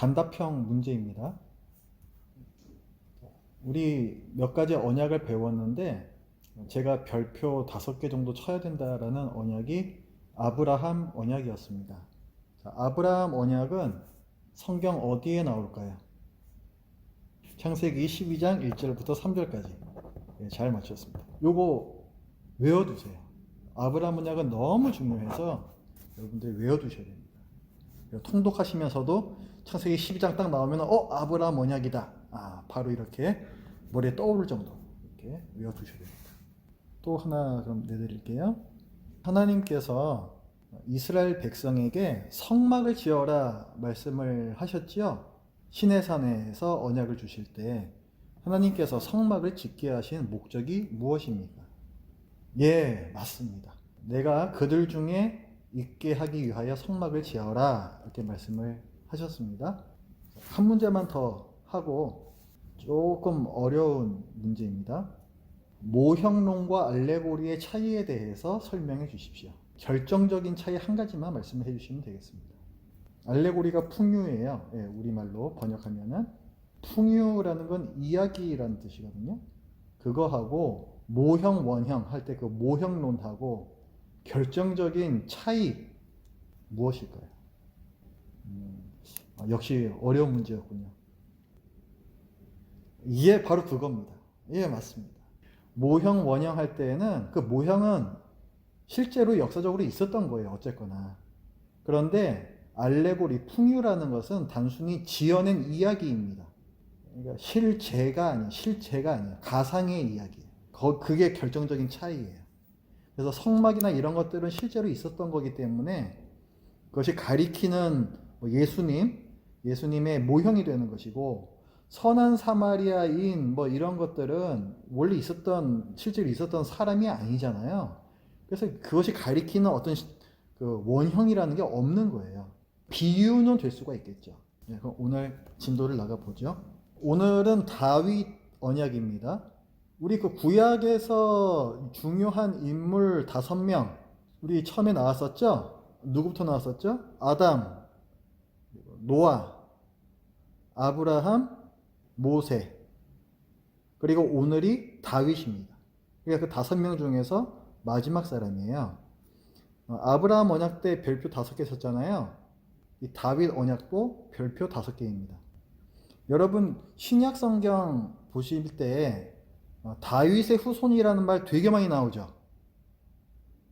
단답형 문제입니다. 우리 몇 가지 언약을 배웠는데 제가 별표 5개 정도 쳐야 된다라는 언약이 아브라함 언약이었습니다. 자, 아브라함 언약은 성경 어디에 나올까요? 창세기 12장 1절부터 3절까지. 네, 잘 맞췄습니다. 요거 외워두세요. 아브라함 언약은 너무 중요해서 여러분들이 외워두셔야 됩니다. 통독하시면서도 창세기 12장 딱 나오면 아브라함 언약이다. 바로 이렇게 머리에 떠오를 정도 이렇게 외워두셔야 됩니다. 또 하나 그럼 내드릴게요. 하나님께서 이스라엘 백성에게 성막을 지어라 말씀을 하셨지요. 시내산에서 언약을 주실 때 하나님께서 성막을 짓게 하신 목적이 무엇입니까? 예, 맞습니다. 내가 그들 중에 있게 하기 위하여 성막을 지어라 이렇게 말씀을 하셨습니다. 한 문제만 더 하고 조금 어려운 문제입니다. 모형론과 알레고리의 차이에 대해서 설명해 주십시오. 결정적인 차이 한 가지만 말씀해 주시면 되겠습니다. 알레고리가 풍류예요. 예, 우리말로 번역하면은 풍류라는 건 이야기라는 뜻이거든요. 그거하고 모형, 원형 할 때 그 모형론하고 결정적인 차이 무엇일까요? 역시 어려운 문제였군요. 예, 바로 그겁니다. 예, 맞습니다. 모형, 원형 할 때에는 그 모형은 실제로 역사적으로 있었던 거예요. 어쨌거나. 그런데 알레고리, 풍유라는 것은 단순히 지어낸 이야기입니다. 그러니까 실제가 아니에요. 가상의 이야기예요. 그게 결정적인 차이예요. 그래서 성막이나 이런 것들은 실제로 있었던 거기 때문에 그것이 가리키는 예수님의 모형이 되는 것이고, 선한 사마리아인 이런 것들은 원래 실제로 있었던 사람이 아니잖아요. 그래서 그것이 가리키는 어떤 그 원형이라는 게 없는 거예요. 비유는 될 수가 있겠죠. 네, 그럼 오늘 진도를 나가보죠. 오늘은 다윗 언약입니다. 우리 그 구약에서 중요한 인물 5명, 우리 처음에 나왔었죠? 누구부터 나왔었죠? 아담, 노아, 아브라함, 모세, 그리고 오늘이 다윗입니다. 그러니까 그 5명 중에서 마지막 사람이에요. 아브라함 언약 때 별표 5개 썼잖아요. 이 다윗 언약도 별표 5개입니다. 여러분 신약 성경 보실 때 다윗의 후손이라는 말 되게 많이 나오죠.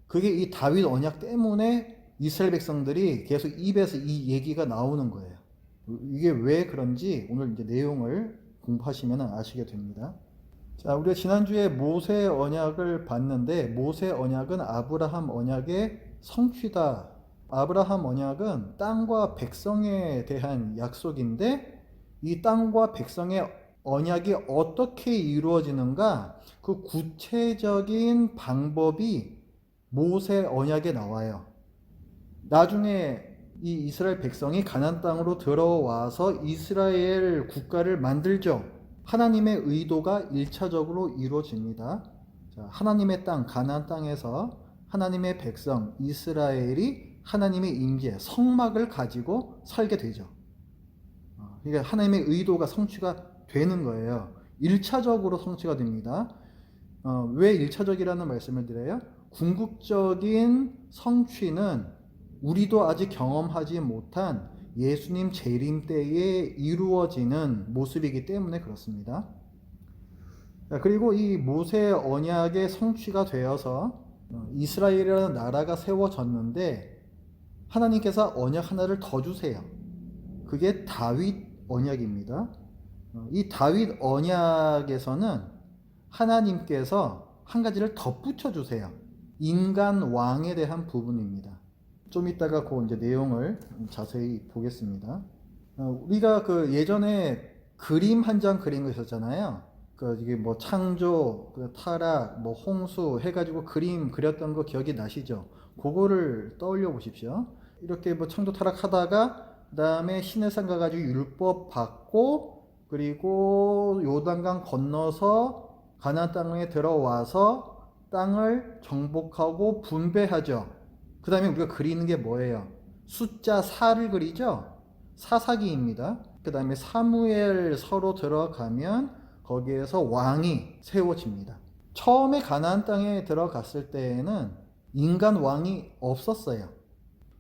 그게 이 다윗 언약 때문에 이스라엘 백성들이 계속 입에서 이 얘기가 나오는 거예요. 이게 왜 그런지 오늘 이제 내용을 공부하시면 아시게 됩니다. 자, 우리가 지난주에 모세 언약을 봤는데 모세 언약은 아브라함 언약의 성취다. 아브라함 언약은 땅과 백성에 대한 약속인데 이 땅과 백성의 언약이 어떻게 이루어지는가 그 구체적인 방법이 모세 언약에 나와요. 나중에 이 이스라엘 백성이 가나안 땅으로 들어와서 이스라엘 국가를 만들죠. 하나님의 의도가 1차적으로 이루어집니다. 자, 하나님의 땅 가나안 땅에서 하나님의 백성 이스라엘이 하나님의 임재 성막을 가지고 살게 되죠. 그러니까 하나님의 의도가 성취가 되는 거예요. 1차적으로 성취가 됩니다. 왜 1차적이라는 말씀을 드려요? 궁극적인 성취는 우리도 아직 경험하지 못한 예수님 재림 때에 이루어지는 모습이기 때문에 그렇습니다. 그리고 이 모세 언약의 성취가 되어서 이스라엘이라는 나라가 세워졌는데 하나님께서 언약 하나를 더 주세요. 그게 다윗 언약입니다. 이 다윗 언약에서는 하나님께서 한 가지를 덧붙여 주세요. 인간 왕에 대한 부분입니다. 좀 이따가 그 이제 내용을 자세히 보겠습니다. 우리가 그 예전에 그림 한 장 그린 거 있었잖아요. 이게 창조, 타락, 홍수 해가지고 그림 그렸던 거 기억이 나시죠? 그거를 떠올려 보십시오. 이렇게 창조 타락하다가 그 다음에 시내산 가가지고 율법 받고 그리고 요단강 건너서 가나안 땅에 들어와서 땅을 정복하고 분배하죠. 그 다음에 우리가 그리는 게 뭐예요? 숫자 4를 그리죠? 사사기입니다. 그 다음에 사무엘서로 들어가면 거기에서 왕이 세워집니다. 처음에 가나안 땅에 들어갔을 때에는 인간 왕이 없었어요.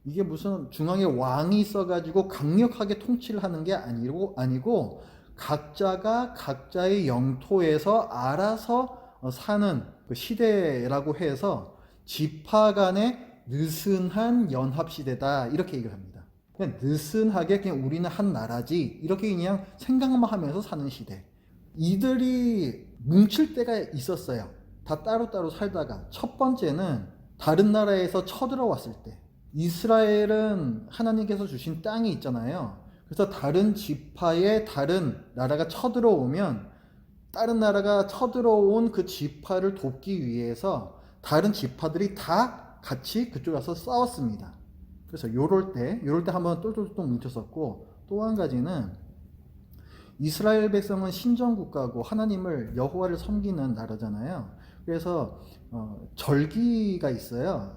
이게 무슨 중앙에 왕이 있어가지고 강력하게 통치를 하는 게 아니고 각자가 각자의 영토에서 알아서 사는 그 시대라고 해서 지파 간의 느슨한 연합시대다 이렇게 얘기를 합니다. 그냥 느슨하게 그냥 우리는 한 나라지 이렇게 그냥 생각만 하면서 사는 시대. 이들이 뭉칠 때가 있었어요. 다 따로따로 살다가. 첫 번째는 다른 나라에서 쳐들어왔을 때. 이스라엘은 하나님께서 주신 땅이 있잖아요. 그래서 다른 지파에 다른 나라가 쳐들어오면 다른 나라가 쳐들어온 그 지파를 돕기 위해서 다른 지파들이 다 같이 그쪽에 가서 싸웠습니다. 그래서 요럴 때 한번 똘똘똘 뭉쳤었고, 또 한 가지는 이스라엘 백성은 신정국가고 하나님을 여호와를 섬기는 나라잖아요. 그래서 절기가 있어요.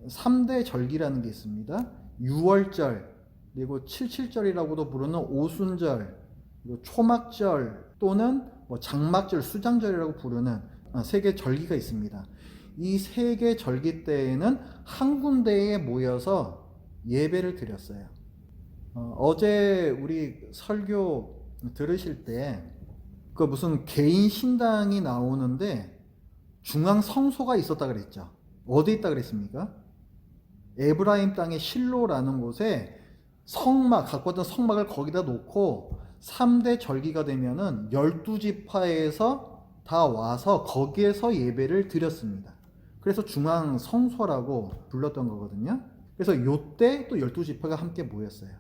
3대 절기라는 게 있습니다. 6월절, 그리고 77절이라고도 부르는 오순절, 그리고 초막절 또는 장막절, 수장절이라고 부르는 3개 절기가 있습니다. 이 3개 절기 때에는 한 군데에 모여서 예배를 드렸어요. 어제 우리 설교 들으실 때 그 무슨 개인 신당이 나오는데 중앙 성소가 있었다 그랬죠. 어디 있다 그랬습니까? 에브라임 땅의 실로라는 곳에 성막, 갖고 왔던 성막을 거기다 놓고 3대 절기가 되면은 12지파에서 다 와서 거기에서 예배를 드렸습니다. 그래서 중앙 성소라고 불렀던 거거든요. 그래서 요때 또 12지파가 함께 모였어요.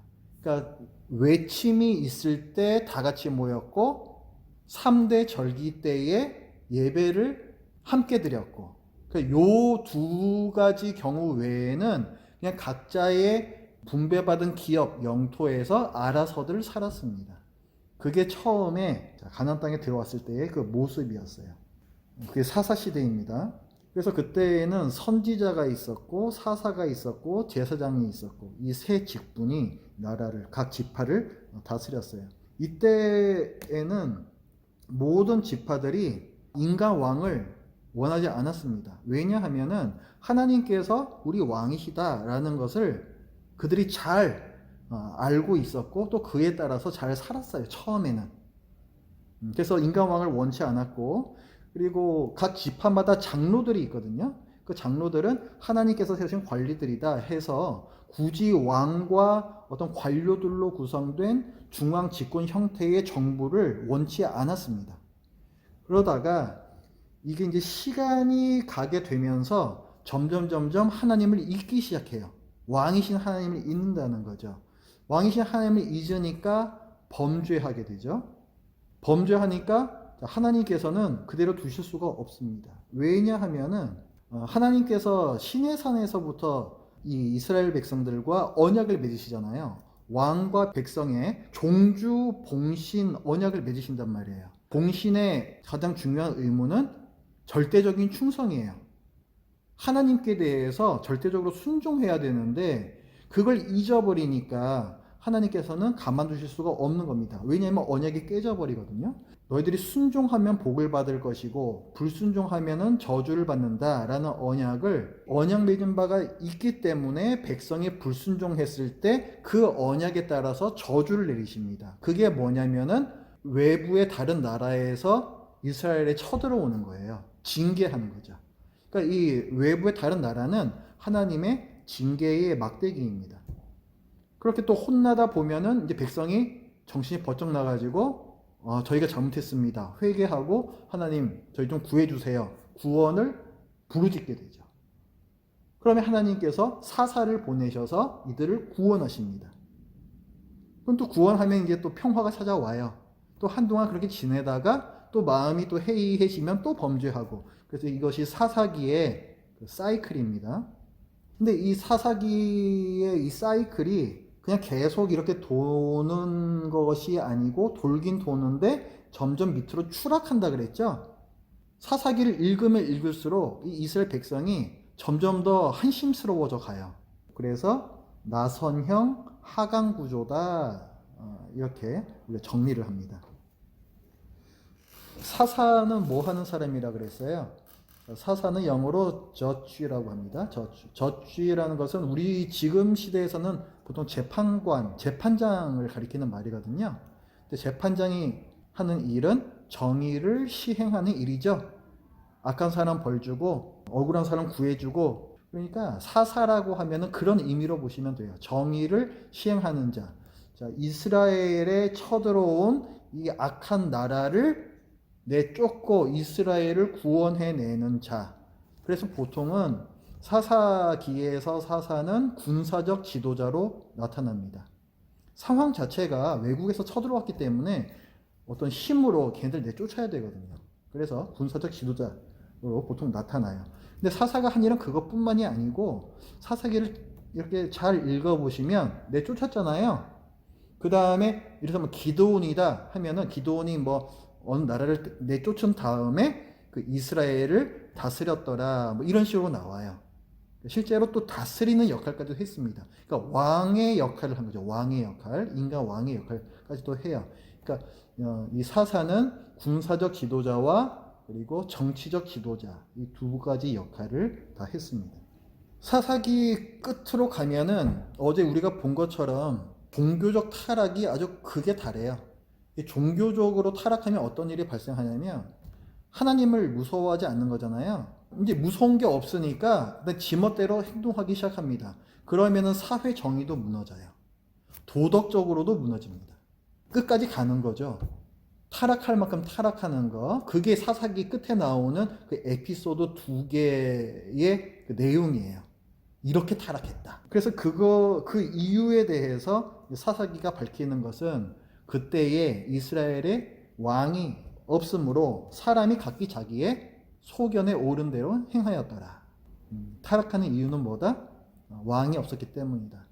그러니까 외침이 있을 때 다 같이 모였고 3대 절기 때에 예배를 함께 드렸고, 요 두 가지 경우 외에는 그냥 각자의 분배받은 기업, 영토에서 알아서들 살았습니다. 그게 처음에 가나안 땅에 들어왔을 때의 그 모습이었어요. 그게 사사시대입니다. 그래서 그때에는 선지자가 있었고 사사가 있었고 제사장이 있었고 이 세 직분이 나라를, 각 지파를 다스렸어요. 이때에는 모든 지파들이 인간 왕을 원하지 않았습니다. 왜냐하면은 하나님께서 우리 왕이시다라는 것을 그들이 잘 알고 있었고 또 그에 따라서 잘 살았어요. 처음에는. 그래서 인간 왕을 원치 않았고, 그리고 각 지파마다 장로들이 있거든요. 그 장로들은 하나님께서 세우신 관리들이다 해서 굳이 왕과 어떤 관료들로 구성된 중앙 집권 형태의 정부를 원치 않았습니다. 그러다가 이게 이제 시간이 가게 되면서 점점 하나님을 잊기 시작해요. 왕이신 하나님을 잊는다는 거죠. 왕이신 하나님을 잊으니까 범죄하게 되죠. 범죄하니까 하나님께서는 그대로 두실 수가 없습니다. 왜냐하면은 하나님께서 시내산에서부터 이 이스라엘 백성들과 언약을 맺으시잖아요. 왕과 백성의 종주 봉신 언약을 맺으신단 말이에요. 봉신의 가장 중요한 의무는 절대적인 충성이에요. 하나님께 대해서 절대적으로 순종해야 되는데 그걸 잊어버리니까 하나님께서는 가만두실 수가 없는 겁니다. 왜냐하면 언약이 깨져버리거든요. 너희들이 순종하면 복을 받을 것이고 불순종하면 저주를 받는다라는 언약 맺은 바가 있기 때문에 백성이 불순종했을 때 그 언약에 따라서 저주를 내리십니다. 그게 뭐냐면은 외부의 다른 나라에서 이스라엘에 쳐들어오는 거예요. 징계하는 거죠. 그러니까 이 외부의 다른 나라는 하나님의 징계의 막대기입니다. 그렇게 또 혼나다 보면은 이제 백성이 정신이 번쩍 나가지고 저희가 잘못했습니다. 회개하고 하나님 저희 좀 구해주세요. 구원을 부르짖게 되죠. 그러면 하나님께서 사사를 보내셔서 이들을 구원하십니다. 그럼 또 구원하면 이제 또 평화가 찾아와요. 또 한동안 그렇게 지내다가 또 마음이 또 해이해지면 또 범죄하고, 그래서 이것이 사사기의 그 사이클입니다. 근데 이 사사기의 이 사이클이 그냥 계속 이렇게 도는 것이 아니고 돌긴 도는데 점점 밑으로 추락한다 그랬죠. 사사기를 읽으면 읽을수록 이 이스라엘 백성이 점점 더 한심스러워져 가요. 그래서 나선형 하강 구조다. 이렇게 우리가 정리를 합니다. 사사는 뭐 하는 사람이라 그랬어요? 사사는 영어로 저쥐라고 합니다. 저쥐라는 것은 우리 지금 시대에서는 보통 재판관, 재판장을 가리키는 말이거든요. 근데 재판장이 하는 일은 정의를 시행하는 일이죠. 악한 사람 벌 주고 억울한 사람 구해주고, 그러니까 사사라고 하면은 그런 의미로 보시면 돼요. 정의를 시행하는 자. 자, 이스라엘에 쳐들어온 이 악한 나라를 내쫓고 이스라엘을 구원해내는 자. 그래서 보통은 사사기에서 사사는 군사적 지도자로 나타납니다. 상황 자체가 외국에서 쳐들어왔기 때문에 어떤 힘으로 걔네들 내쫓아야 되거든요. 그래서 군사적 지도자로 보통 나타나요. 근데 사사가 한 일은 그것뿐만이 아니고, 사사기를 이렇게 잘 읽어보시면 내쫓았잖아요. 그 다음에 이래서 뭐 기드온이다 하면은 기드온이 뭐 어느 나라를 내쫓은 다음에 그 이스라엘을 다스렸더라, 뭐 이런 식으로 나와요. 실제로 또 다스리는 역할까지도 했습니다. 그러니까 왕의 역할을 한 거죠. 왕의 역할, 인간 왕의 역할까지도 해요. 그러니까 이 사사는 군사적 지도자와 그리고 정치적 지도자, 이 두 가지 역할을 다 했습니다. 사사기 끝으로 가면은 어제 우리가 본 것처럼 종교적 타락이 아주 극에 달해요. 종교적으로 타락하면 어떤 일이 발생하냐면 하나님을 무서워하지 않는 거잖아요. 이제 무서운 게 없으니까 지멋대로 행동하기 시작합니다. 그러면은 사회 정의도 무너져요. 도덕적으로도 무너집니다. 끝까지 가는 거죠. 타락할 만큼 타락하는 거. 그게 사사기 끝에 나오는 그 에피소드 2개의 그 내용이에요. 이렇게 타락했다. 그래서 그 이유에 대해서 사사기가 밝히는 것은 그때의 이스라엘의 왕이 없으므로 사람이 각기 자기의 소견에 옳은 대로 행하였더라. 타락하는 이유는 뭐다? 왕이 없었기 때문이다.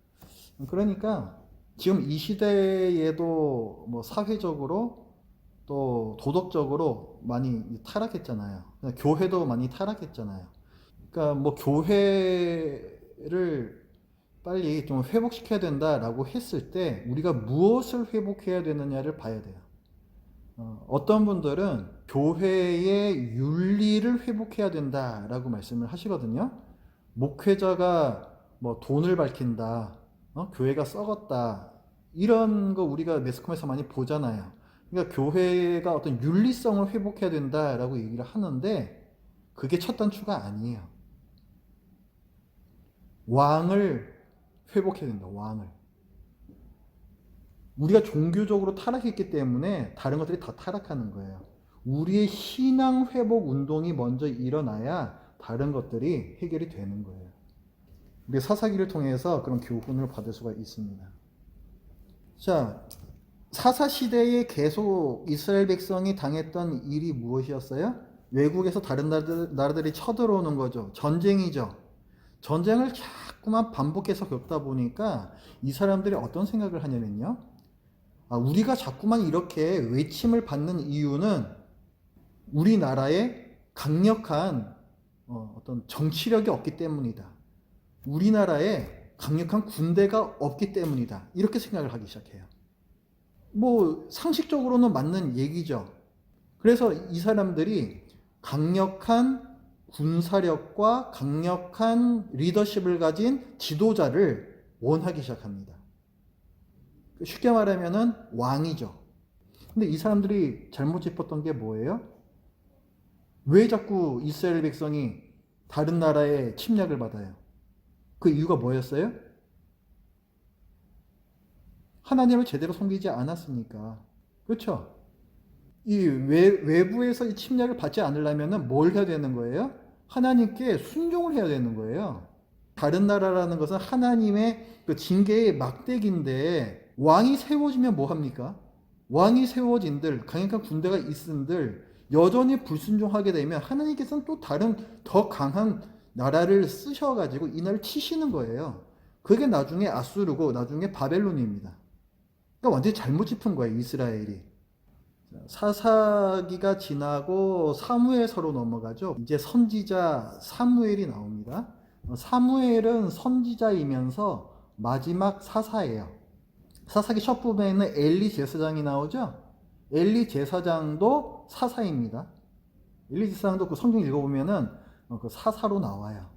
그러니까 지금 이 시대에도 뭐 사회적으로 또 도덕적으로 많이 타락했잖아요. 교회도 많이 타락했잖아요. 그러니까 뭐 교회를 빨리 좀 회복시켜야 된다라고 했을 때 우리가 무엇을 회복해야 되느냐를 봐야 돼요. 어떤 분들은 교회의 윤리를 회복해야 된다라고 말씀을 하시거든요. 목회자가 뭐 돈을 밝힌다, 교회가 썩었다, 이런 거 우리가 매스컴에서 많이 보잖아요. 그러니까 교회가 어떤 윤리성을 회복해야 된다라고 얘기를 하는데 그게 첫 단추가 아니에요. 왕을 회복해야 된다. 왕을. 우리가 종교적으로 타락했기 때문에 다른 것들이 다 타락하는 거예요. 우리의 신앙 회복 운동이 먼저 일어나야 다른 것들이 해결이 되는 거예요. 우리 사사기를 통해서 그런 교훈을 받을 수가 있습니다. 자, 사사 시대에 계속 이스라엘 백성이 당했던 일이 무엇이었어요? 외국에서 다른 나라들이 쳐들어오는 거죠. 전쟁이죠. 전쟁을 자꾸만 반복해서 겪다 보니까 이 사람들이 어떤 생각을 하냐면요. 우리가 자꾸만 이렇게 외침을 받는 이유는 우리나라에 강력한 어떤 정치력이 없기 때문이다. 우리나라에 강력한 군대가 없기 때문이다. 이렇게 생각을 하기 시작해요. 뭐 상식적으로는 맞는 얘기죠. 그래서 이 사람들이 강력한 군사력과 강력한 리더십을 가진 지도자를 원하기 시작합니다. 쉽게 말하면은 왕이죠. 근데 이 사람들이 잘못 짚었던 게 뭐예요? 왜 자꾸 이스라엘 백성이 다른 나라의 침략을 받아요? 그 이유가 뭐였어요? 하나님을 제대로 섬기지 않았으니까. 그렇죠? 이 외부에서 이 침략을 받지 않으려면 뭘 해야 되는 거예요? 하나님께 순종을 해야 되는 거예요. 다른 나라라는 것은 하나님의 그 징계의 막대기인데 왕이 세워지면 뭐 합니까? 왕이 세워진들, 강력한 군대가 있은들 여전히 불순종하게 되면 하나님께서는 또 다른 더 강한 나라를 쓰셔가지고 이 나라를 치시는 거예요. 그게 나중에 아수르고 나중에 바벨론입니다. 그러니까 완전히 잘못 짚은 거예요, 이스라엘이. 사사기가 지나고 사무엘서로 넘어가죠. 이제 선지자 사무엘이 나옵니다. 사무엘은 선지자이면서 마지막 사사예요. 사사기 첫 부분에는 엘리 제사장이 나오죠. 엘리 제사장도 사사입니다. 엘리 제사장도 그 성경 읽어보면은 그 사사로 나와요.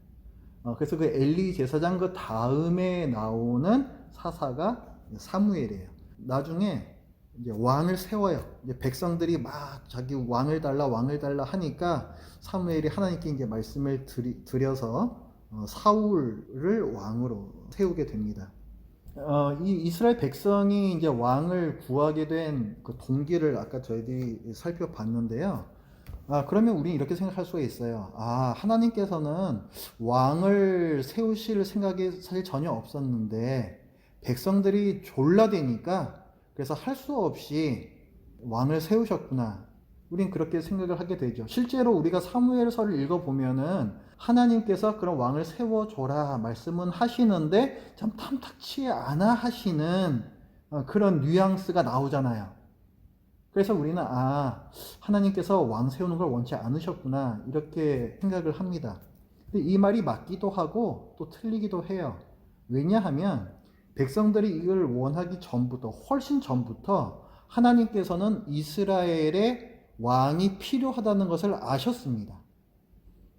그래서 그 엘리 제사장 그 다음에 나오는 사사가 사무엘이에요. 나중에 이제 왕을 세워요. 이제 백성들이 막 자기 왕을 달라 하니까 사무엘이 하나님께 이제 말씀을 드려서 사울을 왕으로 세우게 됩니다. 이 이스라엘 백성이 이제 왕을 구하게 된 그 동기를 아까 저희들이 살펴봤는데요. 그러면 우리는 이렇게 생각할 수가 있어요. 하나님께서는 왕을 세우실 생각이 사실 전혀 없었는데 백성들이 졸라대니까 그래서 할 수 없이 왕을 세우셨구나. 우린 그렇게 생각을 하게 되죠. 실제로 우리가 사무엘서를 읽어보면은 하나님께서 그런 왕을 세워줘라 말씀은 하시는데 참 탐탁치 않아 하시는 그런 뉘앙스가 나오잖아요. 그래서 우리는 하나님께서 왕 세우는 걸 원치 않으셨구나 이렇게 생각을 합니다. 근데 이 말이 맞기도 하고 또 틀리기도 해요. 왜냐하면 백성들이 이걸 원하기 전부터 훨씬 전부터 하나님께서는 이스라엘의 왕이 필요하다는 것을 아셨습니다.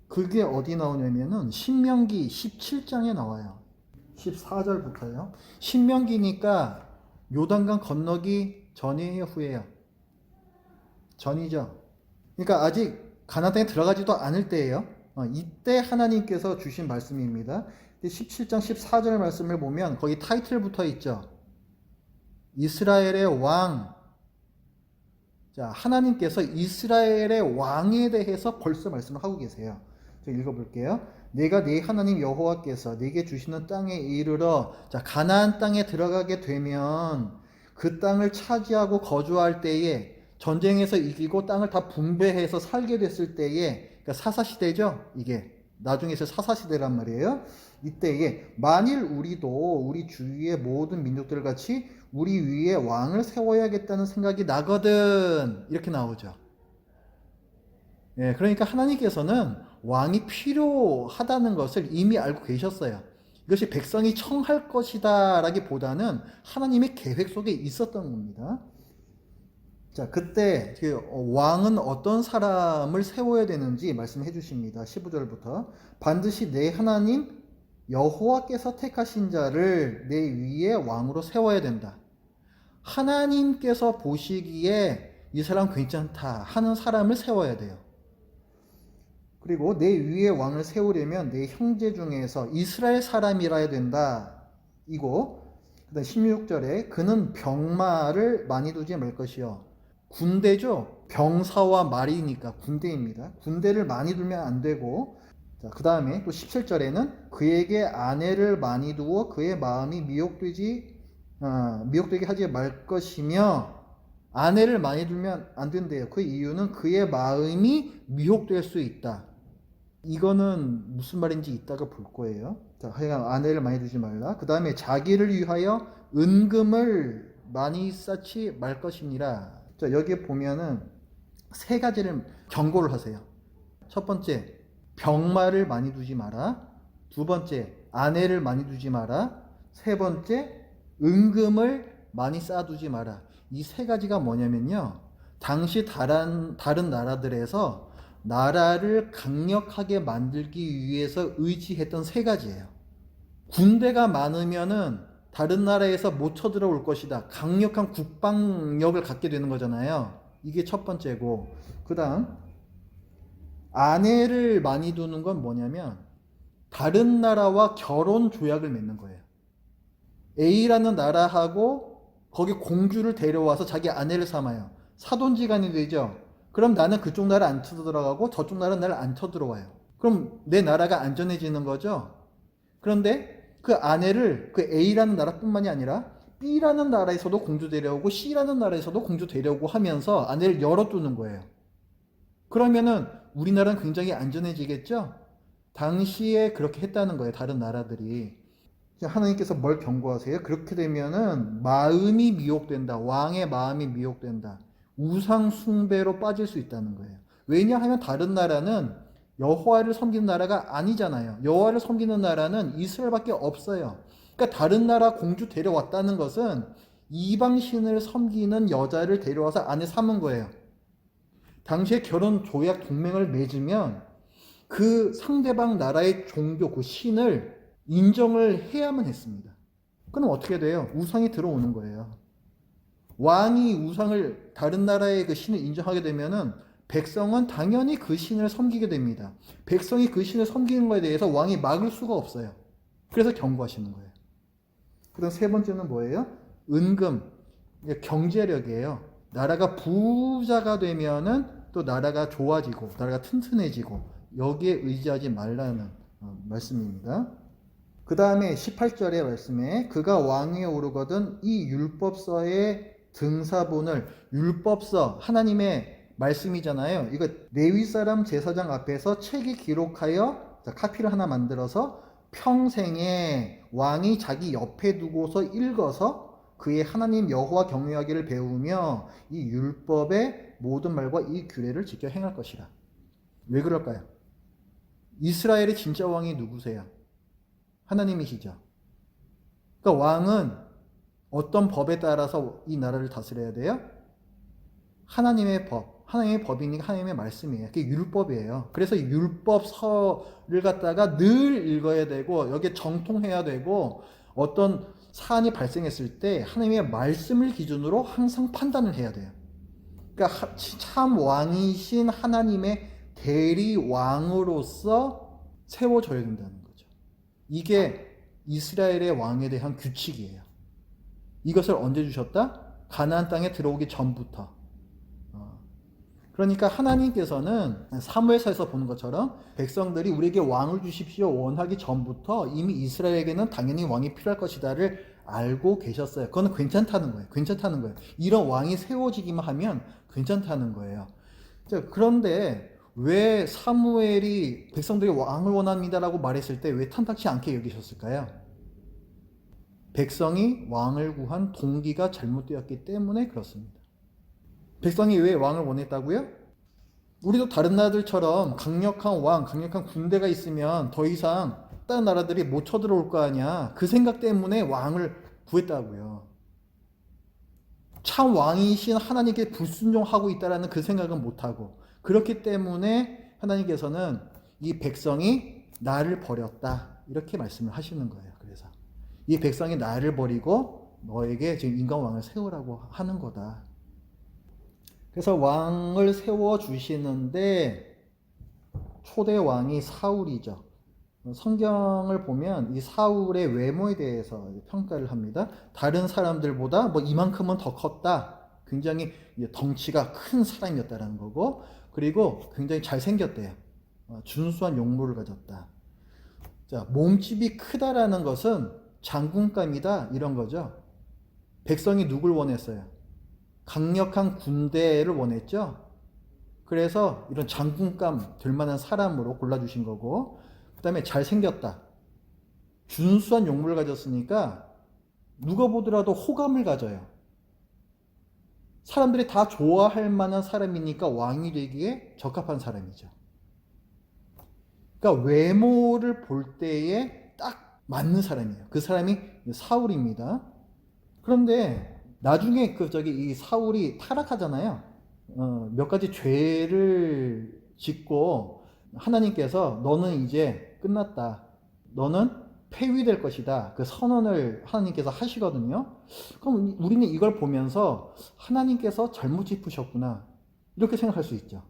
그게 어디 나오냐면은 신명기 17장에 나와요. 14절부터요. 신명기니까 요단강 건너기 전이에요, 후에요? 전이죠. 그러니까 아직 가나안 땅에 들어가지도 않을 때예요. 이때 하나님께서 주신 말씀입니다. 17장 14절 말씀을 보면 거기 타이틀 붙어 있죠. 이스라엘의 왕. 자, 하나님께서 이스라엘의 왕에 대해서 벌써 말씀을 하고 계세요. 제가 읽어볼게요. 내가 네 하나님 여호와께서 네게 주시는 땅에 이르러 가나안 땅에 들어가게 되면 그 땅을 차지하고 거주할 때에 전쟁에서 이기고 땅을 다 분배해서 살게 됐을 때에 그러니까 사사시대죠. 이게 나중에 있을 사사시대란 말이에요. 이때에 만일 우리 주위의 모든 민족들 같이 우리 위에 왕을 세워야겠다는 생각이 나거든 이렇게 나오죠. 그러니까 하나님께서는 왕이 필요하다는 것을 이미 알고 계셨어요. 이것이 백성이 청할 것이다 라기보다는 하나님의 계획 속에 있었던 겁니다. 자, 그때 왕은 어떤 사람을 세워야 되는지 말씀해 주십니다. 15절부터 반드시 내 하나님 여호와께서 택하신 자를 내 위에 왕으로 세워야 된다. 하나님께서 보시기에 이 사람 괜찮다 하는 사람을 세워야 돼요. 그리고 내 위에 왕을 세우려면 내 형제 중에서 이스라엘 사람이라야 된다. 이고 그다음 16절에 그는 병마를 많이 두지 말 것이요. 군대죠. 병사와 말이니까 군대입니다. 군대를 많이 두면 안 되고 그 다음에 또 17절에는 그에게 아내를 많이 두어 그의 마음이 미혹되게 하지 말 것이며 아내를 많이 두면 안 된대요. 그 이유는 그의 마음이 미혹될 수 있다. 이거는 무슨 말인지 이따가 볼 거예요. 자, 하여간 아내를 많이 두지 말라. 그 다음에 자기를 위하여 은금을 많이 쌓지 말 것이니라. 자, 여기에 보면은 세 가지를 경고를 하세요. 첫 번째, 병마를 많이 두지 마라. 두 번째, 아내를 많이 두지 마라. 세 번째, 은금을 많이 쌓아두지 마라. 이 세 가지가 뭐냐면요. 당시 다른 나라들에서 나라를 강력하게 만들기 위해서 의지했던 세 가지예요. 군대가 많으면은 다른 나라에서 못 쳐들어올 것이다. 강력한 국방력을 갖게 되는 거잖아요. 이게 첫 번째고, 그 다음 아내를 많이 두는 건 뭐냐면 다른 나라와 결혼 조약을 맺는 거예요. A라는 나라하고 거기 공주를 데려와서 자기 아내를 삼아요. 사돈지간이 되죠. 그럼 나는 그쪽 나라 안 쳐들어가고 저쪽 나라 나를 안 쳐들어와요. 그럼 내 나라가 안전해지는 거죠. 그런데 그 아내를 그 A라는 나라뿐만이 아니라 B라는 나라에서도 공주 데려오고 C라는 나라에서도 공주 데려오고 하면서 아내를 열어두는 거예요. 그러면은 우리나라는 굉장히 안전해지겠죠? 당시에 그렇게 했다는 거예요. 다른 나라들이. 하나님께서 뭘 경고하세요? 그렇게 되면은 마음이 미혹된다. 왕의 마음이 미혹된다. 우상 숭배로 빠질 수 있다는 거예요. 왜냐하면 다른 나라는 여호와를 섬기는 나라가 아니잖아요. 여호와를 섬기는 나라는 이스라엘밖에 없어요. 그러니까 다른 나라 공주 데려왔다는 것은 이방신을 섬기는 여자를 데려와서 아내 삼은 거예요. 당시에 결혼 조약 동맹을 맺으면 그 상대방 나라의 종교, 그 신을 인정을 해야만 했습니다. 그럼 어떻게 돼요? 우상이 들어오는 거예요. 왕이 우상을, 다른 나라의 그 신을 인정하게 되면은 백성은 당연히 그 신을 섬기게 됩니다. 백성이 그 신을 섬기는 것에 대해서 왕이 막을 수가 없어요. 그래서 경고하시는 거예요. 그다음 세 번째는 뭐예요? 은금, 경제력이에요. 나라가 부자가 되면은 또 나라가 좋아지고 나라가 튼튼해지고 여기에 의지하지 말라는 말씀입니다. 그 다음에 18절의 말씀에 그가 왕위에 오르거든 이 율법서의 등사본을, 율법서 하나님의 말씀이잖아요. 이거 레위 사람 제사장 앞에서 책에 기록하여 카피를 하나 만들어서 평생에 왕이 자기 옆에 두고서 읽어서 그의 하나님 여호와 경외하기를 배우며 이 율법의 모든 말과 이 규례를 지켜 행할 것이라. 왜 그럴까요? 이스라엘의 진짜 왕이 누구세요? 하나님이시죠. 그러니까 왕은 어떤 법에 따라서 이 나라를 다스려야 돼요? 하나님의 법. 하나님의 법이니까 하나님의 말씀이에요. 그게 율법이에요. 그래서 율법서를 갖다가 늘 읽어야 되고 여기에 정통해야 되고 어떤 사안이 발생했을 때 하나님의 말씀을 기준으로 항상 판단을 해야 돼요. 그러니까 참 왕이신 하나님의 대리 왕으로서 세워져야 된다는 거죠. 이게 이스라엘의 왕에 대한 규칙이에요. 이것을 언제 주셨다? 가나안 땅에 들어오기 전부터. 그러니까 하나님께서는 사무엘서에서 보는 것처럼 백성들이 우리에게 왕을 주십시오 원하기 전부터 이미 이스라엘에게는 당연히 왕이 필요할 것이다를 알고 계셨어요. 그건 괜찮다는 거예요. 괜찮다는 거예요. 이런 왕이 세워지기만 하면 괜찮다는 거예요. 자, 그런데 왜 사무엘이 백성들이 왕을 원합니다라고 말했을 때 왜 탐탁치 않게 여기셨을까요? 백성이 왕을 구한 동기가 잘못되었기 때문에 그렇습니다. 백성이 왜 왕을 원했다고요? 우리도 다른 나라들처럼 강력한 왕, 강력한 군대가 있으면 더 이상 다른 나라들이 못 쳐들어올 거 아니야. 그 생각 때문에 왕을 구했다고요. 참 왕이신 하나님께 불순종하고 있다라는 그 생각은 못하고 그렇기 때문에 하나님께서는 이 백성이 나를 버렸다 이렇게 말씀을 하시는 거예요. 그래서 이 백성이 나를 버리고 너에게 지금 인간 왕을 세우라고 하는 거다. 그래서 왕을 세워주시는데 초대 왕이 사울이죠. 성경을 보면 이 사울의 외모에 대해서 평가를 합니다. 다른 사람들보다 뭐 이만큼은 더 컸다. 굉장히 덩치가 큰 사람이었다는 거고 그리고 굉장히 잘생겼대요. 준수한 용모를 가졌다. 자, 몸집이 크다라는 것은 장군감이다 이런 거죠. 백성이 누굴 원했어요? 강력한 군대를 원했죠. 그래서 이런 장군감 될 만한 사람으로 골라주신 거고 그 다음에 잘생겼다. 준수한 용모를 가졌으니까 누가 보더라도 호감을 가져요. 사람들이 다 좋아할 만한 사람이니까 왕이 되기에 적합한 사람이죠. 그러니까 외모를 볼 때에 딱 맞는 사람이에요. 그 사람이 사울입니다. 그런데 나중에 이 사울이 타락하잖아요. 몇 가지 죄를 짓고 하나님께서 너는 이제 끝났다. 너는 폐위될 것이다. 그 선언을 하나님께서 하시거든요. 그럼 우리는 이걸 보면서 하나님께서 잘못 짚으셨구나. 이렇게 생각할 수 있죠.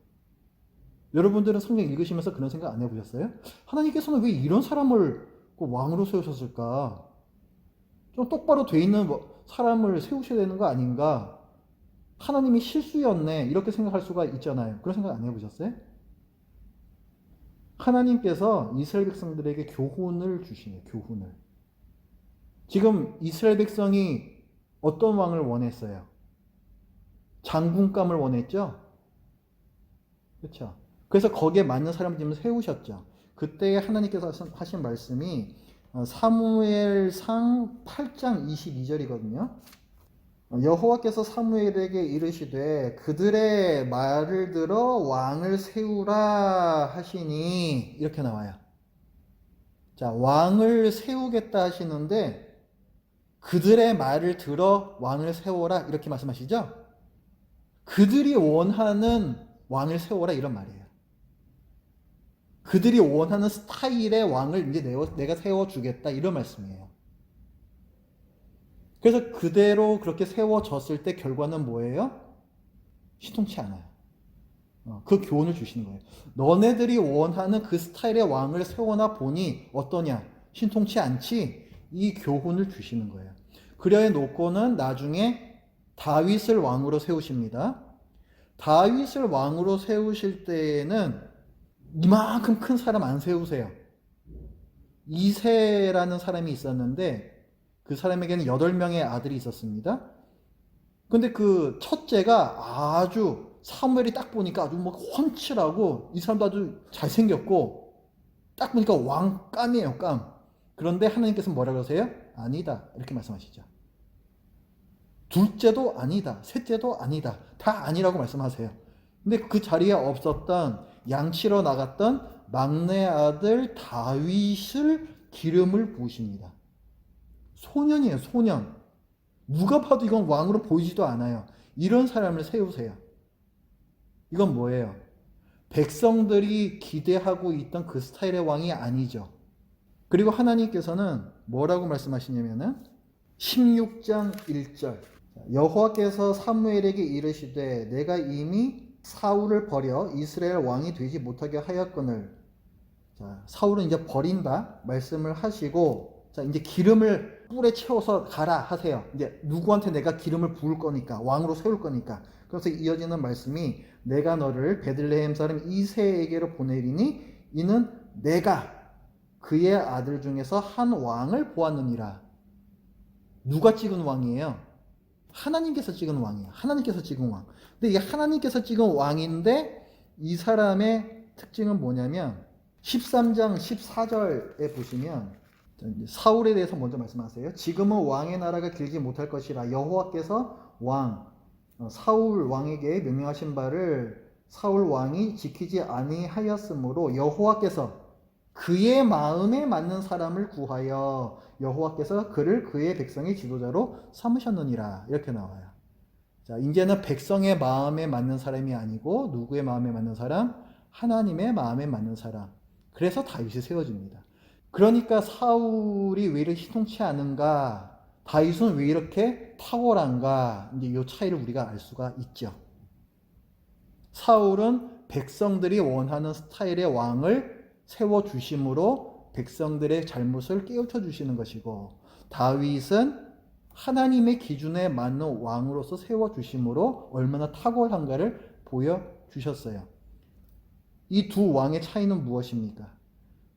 여러분들은 성경 읽으시면서 그런 생각 안 해보셨어요? 하나님께서는 왜 이런 사람을 왕으로 세우셨을까? 좀 똑바로 돼 있는 사람을 세우셔야 되는 거 아닌가? 하나님이 실수였네. 이렇게 생각할 수가 있잖아요. 그런 생각 안 해보셨어요? 하나님께서 이스라엘 백성들에게 교훈을 주시네요. 교훈을. 지금 이스라엘 백성이 어떤 왕을 원했어요? 장군감을 원했죠? 그렇죠? 그래서 거기에 맞는 사람을 지금 세우셨죠. 그때 하나님께서 하신 말씀이 사무엘상 8장 22절이거든요. 여호와께서 사무엘에게 이르시되 그들의 말을 들어 왕을 세우라 하시니 이렇게 나와요. 자, 왕을 세우겠다 하시는데 그들의 말을 들어 왕을 세워라 이렇게 말씀하시죠? 그들이 원하는 왕을 세워라 이런 말이에요. 그들이 원하는 스타일의 왕을 이제 내가 세워주겠다 이런 말씀이에요. 그래서 그대로 그렇게 세워졌을 때 결과는 뭐예요? 신통치 않아요. 그 교훈을 주시는 거예요. 너네들이 원하는 그 스타일의 왕을 세워나 보니 어떠냐? 신통치 않지? 이 교훈을 주시는 거예요. 그래 놓고는 나중에 다윗을 왕으로 세우십니다. 다윗을 왕으로 세우실 때에는 이만큼 큰 사람 안 세우세요. 이새라는 사람이 있었는데 그 사람에게는 8명의 아들이 있었습니다. 근데 그 첫째가 아주 사무엘이 딱 보니까 아주 막 훤칠하고 이 사람도 아주 잘생겼고 딱 보니까 왕감이에요, 감. 그런데 하나님께서 뭐라 그러세요? 아니다. 이렇게 말씀하시죠. 둘째도 아니다. 셋째도 아니다. 다 아니라고 말씀하세요. 근데 그 자리에 없었던 양치러 나갔던 막내 아들 다윗을 기름을 부으십니다. 소년이에요, 소년. 누가 봐도 이건 왕으로 보이지도 않아요. 이런 사람을 세우세요. 이건 뭐예요? 백성들이 기대하고 있던 그 스타일의 왕이 아니죠. 그리고 하나님께서는 뭐라고 말씀하시냐면은 16장 1절 여호와께서 사무엘에게 이르시되 내가 이미 사울을 버려 이스라엘 왕이 되지 못하게 하였거늘. 자, 사울은 이제 버린다 말씀을 하시고 자, 이제 기름을 뿔에 채워서 가라 하세요. 이제 누구한테 내가 기름을 부을 거니까 왕으로 세울 거니까. 그래서 이어지는 말씀이 내가 너를 베들레헴 사람 이새에게로 보내리니 이는 내가 그의 아들 중에서 한 왕을 보았느니라. 누가 찍은 왕이에요? 하나님께서 찍은 왕이에요. 하나님께서 찍은 왕. 근데 이게 하나님께서 찍은 왕인데 이 사람의 특징은 뭐냐면 13장 14절에 보시면 사울에 대해서 먼저 말씀하세요. 지금은 왕의 나라가 길지 못할 것이라 여호와께서 사울 왕에게 명령하신 바를 사울 왕이 지키지 아니하였으므로 여호와께서 그의 마음에 맞는 사람을 구하여 여호와께서 그를 그의 백성의 지도자로 삼으셨느니라. 이렇게 나와요. 자, 이제는 백성의 마음에 맞는 사람이 아니고 누구의 마음에 맞는 사람? 하나님의 마음에 맞는 사람. 그래서 다윗이 세워집니다. 그러니까 사울이 왜 이렇게 희통치 않은가? 다윗은 왜 이렇게 탁월한가? 이제 이 차이를 우리가 알 수가 있죠. 사울은 백성들이 원하는 스타일의 왕을 세워주심으로 백성들의 잘못을 깨우쳐 주시는 것이고 다윗은 하나님의 기준에 맞는 왕으로서 세워주심으로 얼마나 탁월한가를 보여주셨어요. 이 두 왕의 차이는 무엇입니까?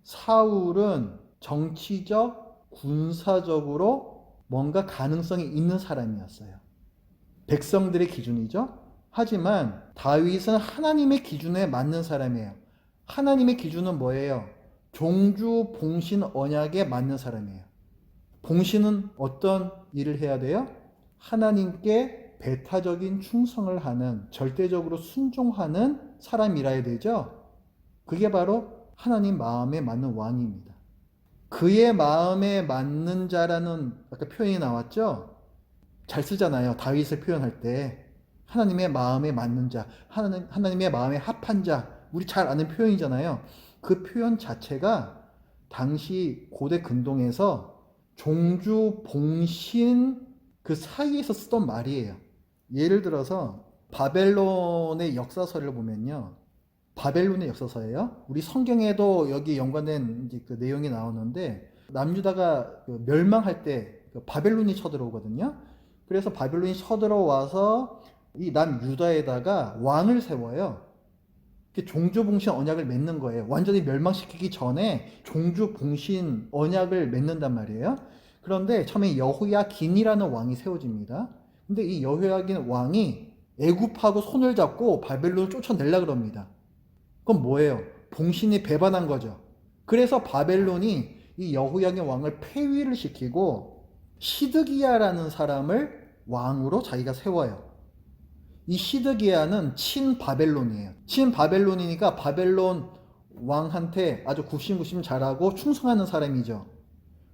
사울은 정치적, 군사적으로 뭔가 가능성이 있는 사람이었어요. 백성들의 기준이죠. 하지만 다윗은 하나님의 기준에 맞는 사람이에요. 하나님의 기준은 뭐예요? 종주 봉신 언약에 맞는 사람이에요. 봉신은 어떤 일을 해야 돼요? 하나님께 배타적인 충성을 하는, 절대적으로 순종하는 사람이라야 되죠. 그게 바로 하나님 마음에 맞는 왕입니다. 그의 마음에 맞는 자라는 아까 표현이 나왔죠? 잘 쓰잖아요. 다윗을 표현할 때. 하나님의 마음에 맞는 자, 하나님의 마음에 합한 자, 우리 잘 아는 표현이잖아요. 그 표현 자체가 당시 고대 근동에서 종주, 봉신 그 사이에서 쓰던 말이에요. 예를 들어서 바벨론의 역사서를 보면요. 바벨론의 역사서예요. 우리 성경에도 여기 연관된 이제 그 내용이 나오는데 남유다가 멸망할 때 바벨론이 쳐들어오거든요. 그래서 바벨론이 쳐들어와서 이 남유다에다가 왕을 세워요. 종주봉신 언약을 맺는 거예요. 완전히 멸망시키기 전에 종주봉신 언약을 맺는단 말이에요. 그런데 처음에 여호야긴이라는 왕이 세워집니다. 근데 이 여호야긴 왕이 애굽하고 손을 잡고 바벨론을 쫓아내려고 그럽니다. 그건 뭐예요? 봉신이 배반한 거죠. 그래서 바벨론이 이 여호야긴 왕을 폐위를 시키고 시드기야라는 사람을 왕으로 자기가 세워요. 이 시드기야는 친바벨론이에요. 친바벨론이니까 바벨론 왕한테 아주 굽신굽신 잘하고 충성하는 사람이죠.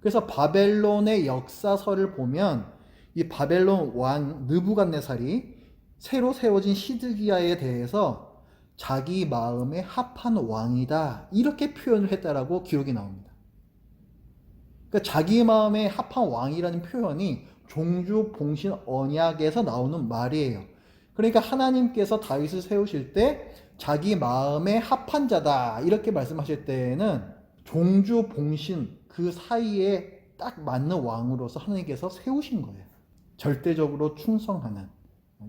그래서 바벨론의 역사서를 보면 이 바벨론 왕 느부갓네살이 새로 세워진 시드기야에 대해서 자기 마음에 합한 왕이다 이렇게 표현을 했다라고 기록이 나옵니다. 그러니까 자기 마음에 합한 왕이라는 표현이 종주 봉신 언약에서 나오는 말이에요. 그러니까 하나님께서 다윗을 세우실 때 자기 마음에 합한 자다 이렇게 말씀하실 때에는 종주 봉신 그 사이에 딱 맞는 왕으로서 하나님께서 세우신 거예요. 절대적으로 충성하는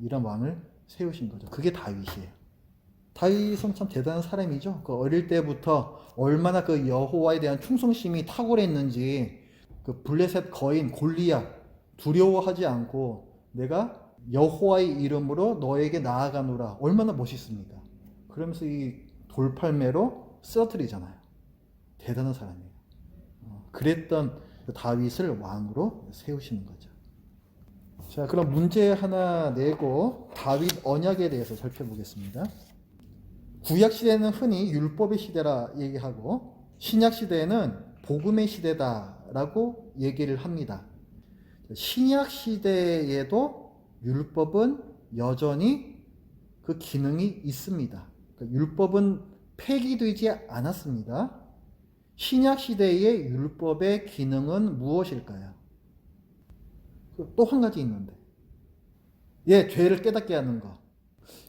이런 왕을 세우신 거죠. 그게 다윗이에요. 다윗은 참 대단한 사람이죠. 그 어릴 때부터 얼마나 그 여호와에 대한 충성심이 탁월했는지 그 블레셋 거인 골리앗 두려워하지 않고 내가 여호와의 이름으로 너에게 나아가노라 얼마나 멋있습니까? 그러면서 이 돌팔매로 쓰러뜨리잖아요. 대단한 사람이에요. 그랬던 그 다윗을 왕으로 세우시는 거죠. 자, 그럼 문제 하나 내고 다윗 언약에 대해서 살펴보겠습니다. 구약 시대는 흔히 율법의 시대라 얘기하고 신약 시대에는 복음의 시대다라고 얘기를 합니다. 신약 시대에도 율법은 여전히 그 기능이 있습니다. 그러니까 율법은 폐기되지 않았습니다. 신약 시대의 율법의 기능은 무엇일까요? 또 한 가지 있는데, 죄를 깨닫게 하는 거.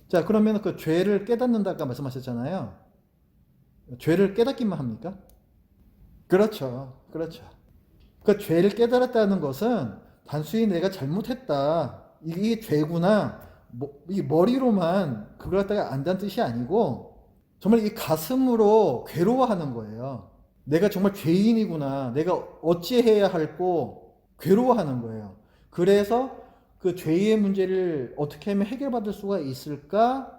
자, 그러면 그 죄를 깨닫는다 아까 말씀하셨잖아요. 죄를 깨닫기만 합니까? 그렇죠. 그 죄를 깨달았다는 것은 단순히 내가 잘못했다. 이게 죄구나. 이 머리로만 그걸 갖다가 안다는 뜻이 아니고 정말 이 가슴으로 괴로워하는 거예요. 내가 정말 죄인이구나. 내가 어찌해야 할고 괴로워하는 거예요. 그래서 그 죄의 문제를 어떻게 하면 해결받을 수가 있을까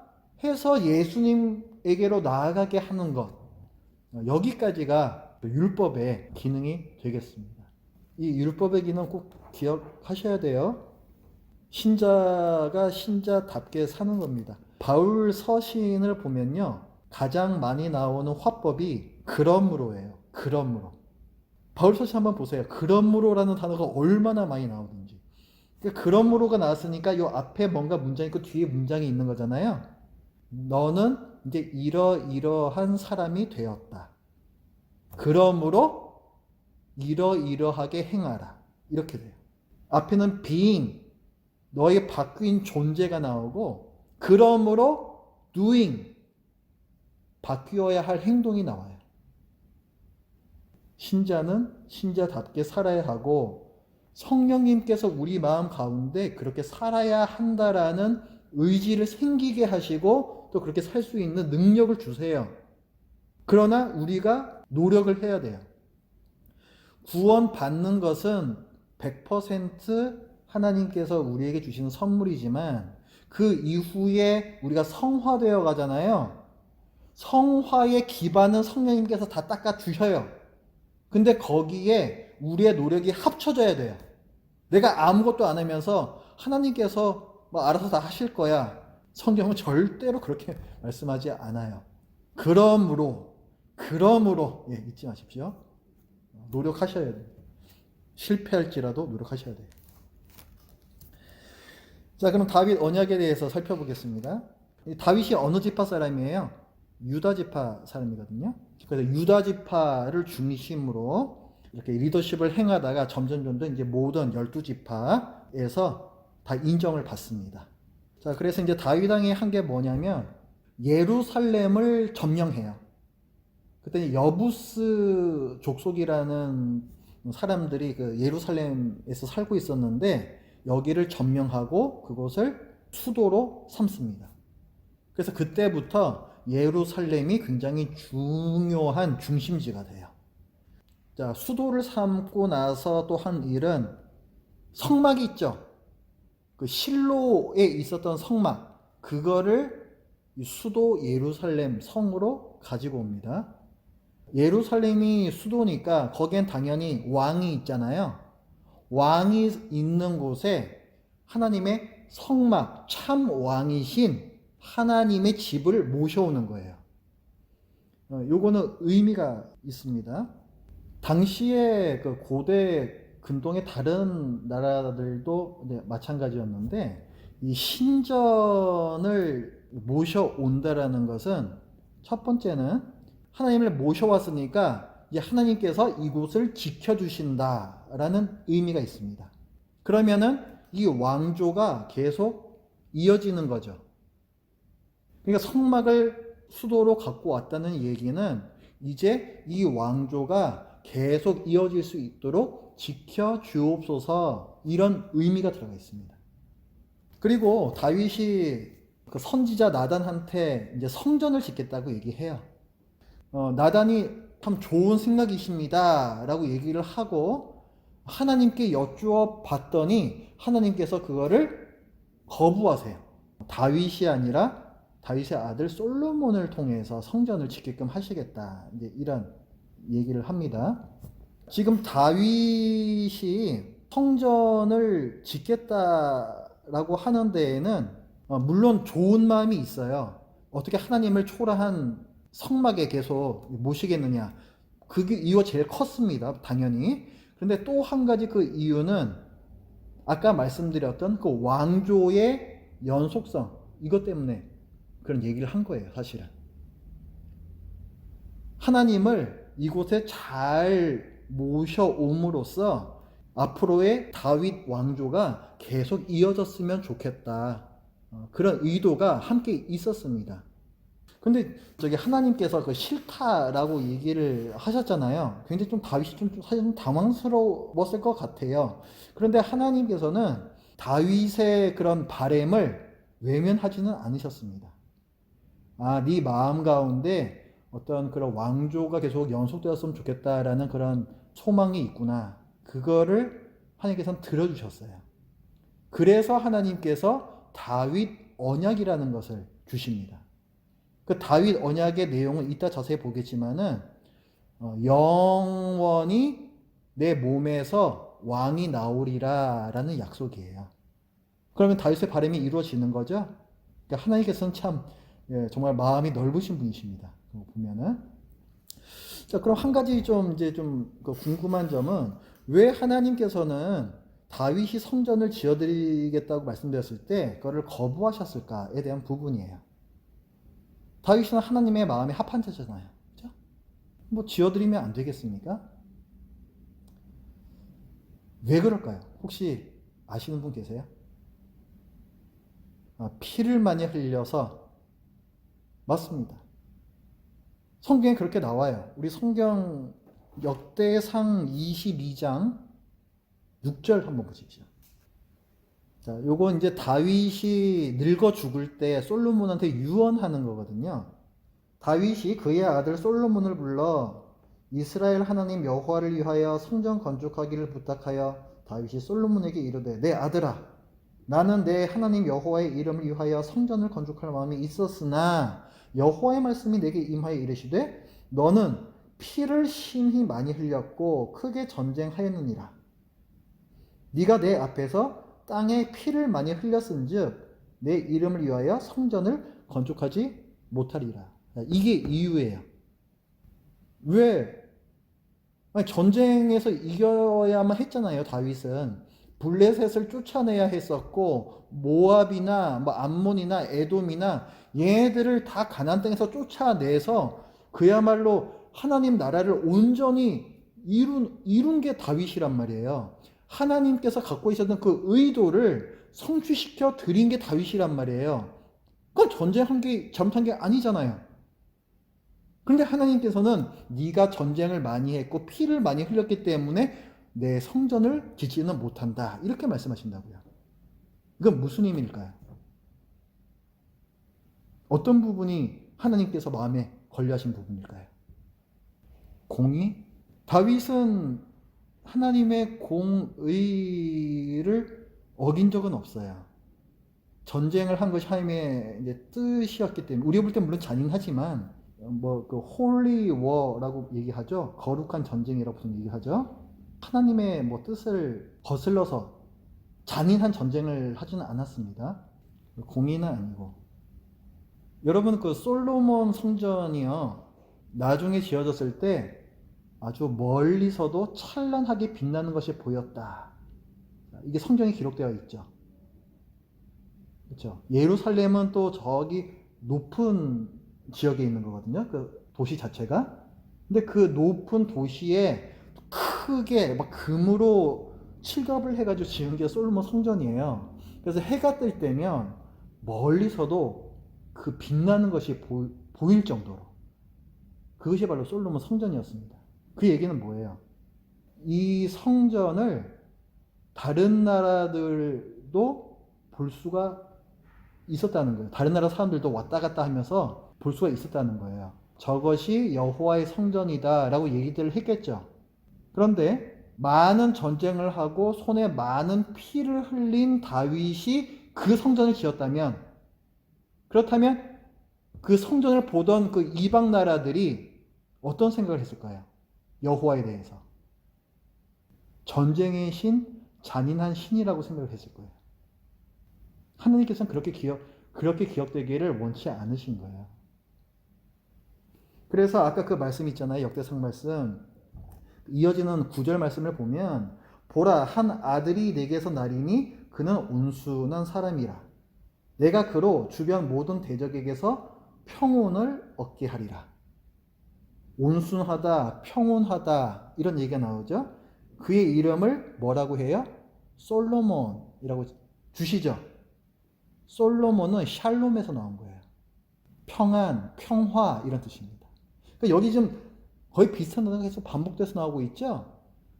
해서 예수님에게로 나아가게 하는 것. 여기까지가 율법의 기능이 되겠습니다. 이 율법의 기능 꼭 기억하셔야 돼요. 신자가 신자답게 사는 겁니다. 바울 서신을 보면요. 가장 많이 나오는 화법이 그러므로예요. 그러므로. 바울 서신 한번 보세요. 그러므로라는 단어가 얼마나 많이 나오는지. 그러니까 그러므로가 나왔으니까 요 앞에 뭔가 문장이 있고 뒤에 문장이 있는 거잖아요. 너는 이제 이러이러한 사람이 되었다. 그러므로 이러이러하게 행하라. 이렇게 돼요. 앞에는 being, 너의 바뀐 존재가 나오고 그러므로 doing, 바뀌어야 할 행동이 나와요. 신자는 신자답게 살아야 하고 성령님께서 우리 마음 가운데 그렇게 살아야 한다라는 의지를 생기게 하시고 또 그렇게 살 수 있는 능력을 주세요. 그러나 우리가 노력을 해야 돼요. 구원 받는 것은 100% 하나님께서 우리에게 주시는 선물이지만 그 이후에 우리가 성화되어 가잖아요. 성화의 기반은 성령님께서 다 닦아 주셔요. 근데 거기에 우리의 노력이 합쳐져야 돼요. 내가 아무것도 안 하면서 하나님께서 뭐 알아서 다 하실 거야. 성경은 절대로 그렇게 말씀하지 않아요. 그러므로 잊지 마십시오. 노력하셔야 돼요. 실패할지라도 노력하셔야 돼요. 자, 그럼 다윗 언약에 대해서 살펴보겠습니다. 다윗이 어느 지파 사람이에요? 유다 지파 사람이거든요. 그래서 유다 지파를 중심으로 이렇게 리더십을 행하다가 점점 이제 모든 12지파에서 다 인정을 받습니다. 자, 그래서 이제 다윗 왕이 한 게 뭐냐면 예루살렘을 점령해요. 그때 여부스 족속이라는 사람들이 그 예루살렘에서 살고 있었는데 여기를 점령하고 그곳을 수도로 삼습니다. 그래서 그때부터 예루살렘이 굉장히 중요한 중심지가 돼요. 자, 수도를 삼고 나서 또 한 일은 성막이 있죠. 그 실로에 있었던 성막, 그거를 수도 예루살렘 성으로 가지고 옵니다. 예루살렘이 수도니까 거기엔 당연히 왕이 있잖아요. 왕이 있는 곳에 하나님의 성막, 참 왕이신 하나님의 집을 모셔오는 거예요. 요거는 의미가 있습니다. 당시에 그 고대 근동의 다른 나라들도 네, 마찬가지였는데 이 신전을 모셔온다라는 것은 첫 번째는 하나님을 모셔왔으니까 이제 하나님께서 이곳을 지켜주신다라는 의미가 있습니다. 그러면은 이 왕조가 계속 이어지는 거죠. 그러니까 성막을 수도로 갖고 왔다는 얘기는 이제 이 왕조가 계속 이어질 수 있도록 지켜주옵소서, 이런 의미가 들어가 있습니다. 그리고 다윗이 그 선지자 나단한테 이제 성전을 짓겠다고 얘기해요. 나단이 참 좋은 생각이십니다 라고 얘기를 하고 하나님께 여쭈어 봤더니 하나님께서 그거를 거부하세요. 다윗이 아니라 다윗의 아들 솔로몬을 통해서 성전을 짓게끔 하시겠다, 이제 이런 얘기를 합니다. 지금 다윗이 성전을 짓겠다라고 하는 데에는 물론 좋은 마음이 있어요. 어떻게 하나님을 초라한 성막에 계속 모시겠느냐, 그게 이유가 제일 컸습니다, 당연히. 그런데 또 한 가지 그 이유는 아까 말씀드렸던 그 왕조의 연속성, 이것 때문에 그런 얘기를 한 거예요, 사실은. 하나님을 이곳에 잘 모셔옴으로써 앞으로의 다윗 왕조가 계속 이어졌으면 좋겠다, 그런 의도가 함께 있었습니다. 근데 저기 하나님께서 그 싫다라고 얘기를 하셨잖아요. 굉장히 좀 다윗이 사실 좀 당황스러웠을 것 같아요. 그런데 하나님께서는 다윗의 그런 바램을 외면하지는 않으셨습니다. 네 마음 가운데 어떤 그런 왕조가 계속 연속되었으면 좋겠다라는 그런 소망이 있구나. 그거를 하나님께서는 들어주셨어요. 그래서 하나님께서 다윗 언약이라는 것을 주십니다. 그 다윗 언약의 내용은 이따 자세히 보겠지만은 영원히 내 몸에서 왕이 나오리라 라는 약속이에요. 그러면 다윗의 바람이 이루어지는 거죠. 그러니까 하나님께서는 참 정말 마음이 넓으신 분이십니다. 보면은. 자, 그럼 한 가지 좀 이제 좀 궁금한 점은 왜 하나님께서는 다윗이 성전을 지어드리겠다고 말씀드렸을 때 그거를 거부하셨을까에 대한 부분이에요. 다윗은 하나님의 마음에 합한 자잖아요. 그렇죠? 뭐 지어드리면 안 되겠습니까? 왜 그럴까요? 혹시 아시는 분 계세요? 피를 많이 흘려서. 맞습니다. 성경에 그렇게 나와요. 우리 성경 역대상 22장 6절 한번 보십시오. 자, 요건 이제 다윗이 늙어 죽을 때 솔로몬한테 유언하는 거거든요. 다윗이 그의 아들 솔로몬을 불러 이스라엘 하나님 여호와를 위하여 성전 건축하기를 부탁하여 다윗이 솔로몬에게 이르되, 내 아들아, 나는 내 하나님 여호와의 이름을 위하여 성전을 건축할 마음이 있었으나 여호와의 말씀이 내게 임하여 이르시되, 너는 피를 심히 많이 흘렸고 크게 전쟁하였느니라. 네가 내 앞에서 땅에 피를 많이 흘렸은즉 내 이름을 위하여 성전을 건축하지 못하리라. 이게 이유예요. 왜? 전쟁에서 이겨야만 했잖아요. 다윗은 블레셋을 쫓아내야 했었고, 모압이나 뭐 암몬이나 에돔이나 얘네들을 다 가나안 땅에서 쫓아내서 그야말로 하나님 나라를 온전히 이룬 게 다윗이란 말이에요. 하나님께서 갖고 있었던 그 의도를 성취시켜 드린 게 다윗이란 말이에요. 그건 전쟁한 게 잘못한 게 아니잖아요. 그런데 하나님께서는 네가 전쟁을 많이 했고 피를 많이 흘렸기 때문에 내 성전을 짓지는 못한다, 이렇게 말씀하신다고요. 이건 무슨 의미일까요? 어떤 부분이 하나님께서 마음에 걸려하신 부분일까요? 공의? 다윗은 하나님의 공의를 어긴 적은 없어요. 전쟁을 한 것이 하나님의 이제 뜻이었기 때문에. 우리가 볼 때 물론 잔인하지만 그 홀리 워라고 얘기하죠. 거룩한 전쟁이라고 보통 얘기하죠. 하나님의 뜻을 거슬러서 잔인한 전쟁을 하지는 않았습니다. 공의는 아니고. 여러분, 그 솔로몬 성전이요, 나중에 지어졌을 때 아주 멀리서도 찬란하게 빛나는 것이 보였다. 이게 성경에 기록되어 있죠. 그렇죠? 예루살렘은 또 저기 높은 지역에 있는 거거든요. 그 도시 자체가. 근데 그 높은 도시에 크게 막 금으로 칠갑을 해가지고 지은 게 솔로몬 성전이에요. 그래서 해가 뜰 때면 멀리서도 그 빛나는 것이 보일 정도로, 그것이 바로 솔로몬 성전이었습니다. 그 얘기는 뭐예요? 이 성전을 다른 나라들도 볼 수가 있었다는 거예요. 다른 나라 사람들도 왔다 갔다 하면서 볼 수가 있었다는 거예요. 저것이 여호와의 성전이다 라고 얘기들을 했겠죠. 그런데 많은 전쟁을 하고 손에 많은 피를 흘린 다윗이 그 성전을 지었다면, 그렇다면 그 성전을 보던 그 이방 나라들이 어떤 생각을 했을까요? 여호와에 대해서 전쟁의 신, 잔인한 신이라고 생각을 했을 거예요. 하나님께서는 그렇게 기억되기를 원치 않으신 거예요. 그래서 아까 그 말씀 있잖아요. 역대상 말씀. 이어지는 9절 말씀을 보면, 보라, 한 아들이 내게서 나리니 그는 온순한 사람이라. 내가 그로 주변 모든 대적에게서 평온을 얻게 하리라. 온순하다, 평온하다, 이런 얘기가 나오죠. 그의 이름을 뭐라고 해요? 솔로몬이라고 주시죠. 솔로몬은 샬롬에서 나온 거예요. 평안, 평화, 이런 뜻입니다. 그러니까 여기 지금 거의 비슷한 단어가 계속 반복돼서 나오고 있죠.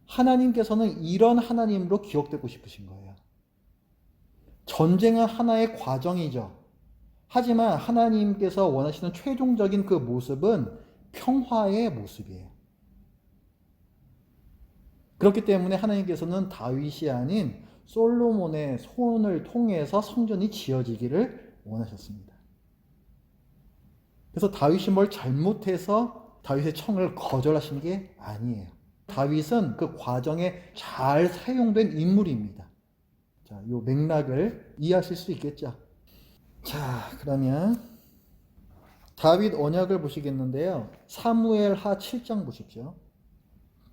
하나님께서는 이런 하나님으로 기억되고 싶으신 거예요. 전쟁은 하나의 과정이죠. 하지만 하나님께서 원하시는 최종적인 그 모습은 평화의 모습이에요. 그렇기 때문에 하나님께서는 다윗이 아닌 솔로몬의 손을 통해서 성전이 지어지기를 원하셨습니다. 그래서 다윗이 뭘 잘못해서 다윗의 청을 거절하신 게 아니에요. 다윗은 그 과정에 잘 사용된 인물입니다. 자, 이 맥락을 이해하실 수 있겠죠? 자, 그러면 다윗 언약을 보시겠는데요. 사무엘하 7장 보십시오.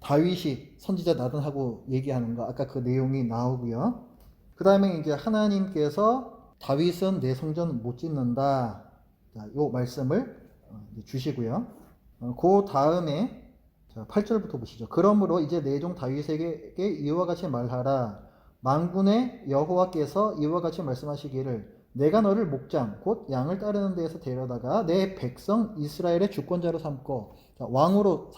다윗이 선지자 나단하고 얘기하는 거, 아까 그 내용이 나오고요. 그 다음에 이제 하나님께서 다윗은 내 성전 못 짓는다. 자, 요 말씀을 주시고요. 그 다음에 8절부터 보시죠. 그러므로 이제 내 종 다윗에게 이와 같이 말하라. 만군의 여호와께서 이와 같이 말씀하시기를, 내가 너를 목장 곧 양을 따르는 데에서 데려다가 내 백성 이스라엘의 주권자로 삼고, 왕으로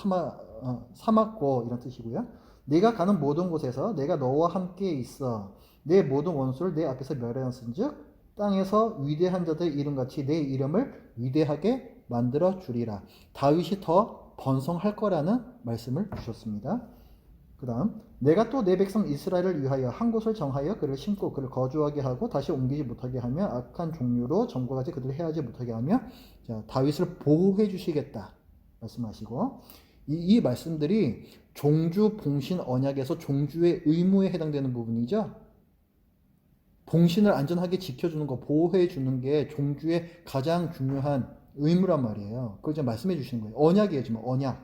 삼았고, 이런 뜻이고요. 네가 가는 모든 곳에서 내가 너와 함께 있어 내 모든 원수를 내 앞에서 멸하였은즉 땅에서 위대한 자들 이름같이 내 이름을 위대하게 만들어 주리라. 다윗이 더 번성할 거라는 말씀을 주셨습니다. 그 다음, 내가 또 내 백성 이스라엘을 위하여 한 곳을 정하여 그를 심고 그를 거주하게 하고 다시 옮기지 못하게 하며 악한 종류로 전과 같이 그들을 해하지 못하게 하며, 자, 다윗을 보호해 주시겠다 말씀하시고, 이 말씀들이 종주 봉신 언약에서 종주의 의무에 해당되는 부분이죠. 봉신을 안전하게 지켜주는 거, 보호해 주는 게 종주의 가장 중요한 의무란 말이에요. 그걸 이제 말씀해 주시는 거예요. 언약이에요, 지금 언약.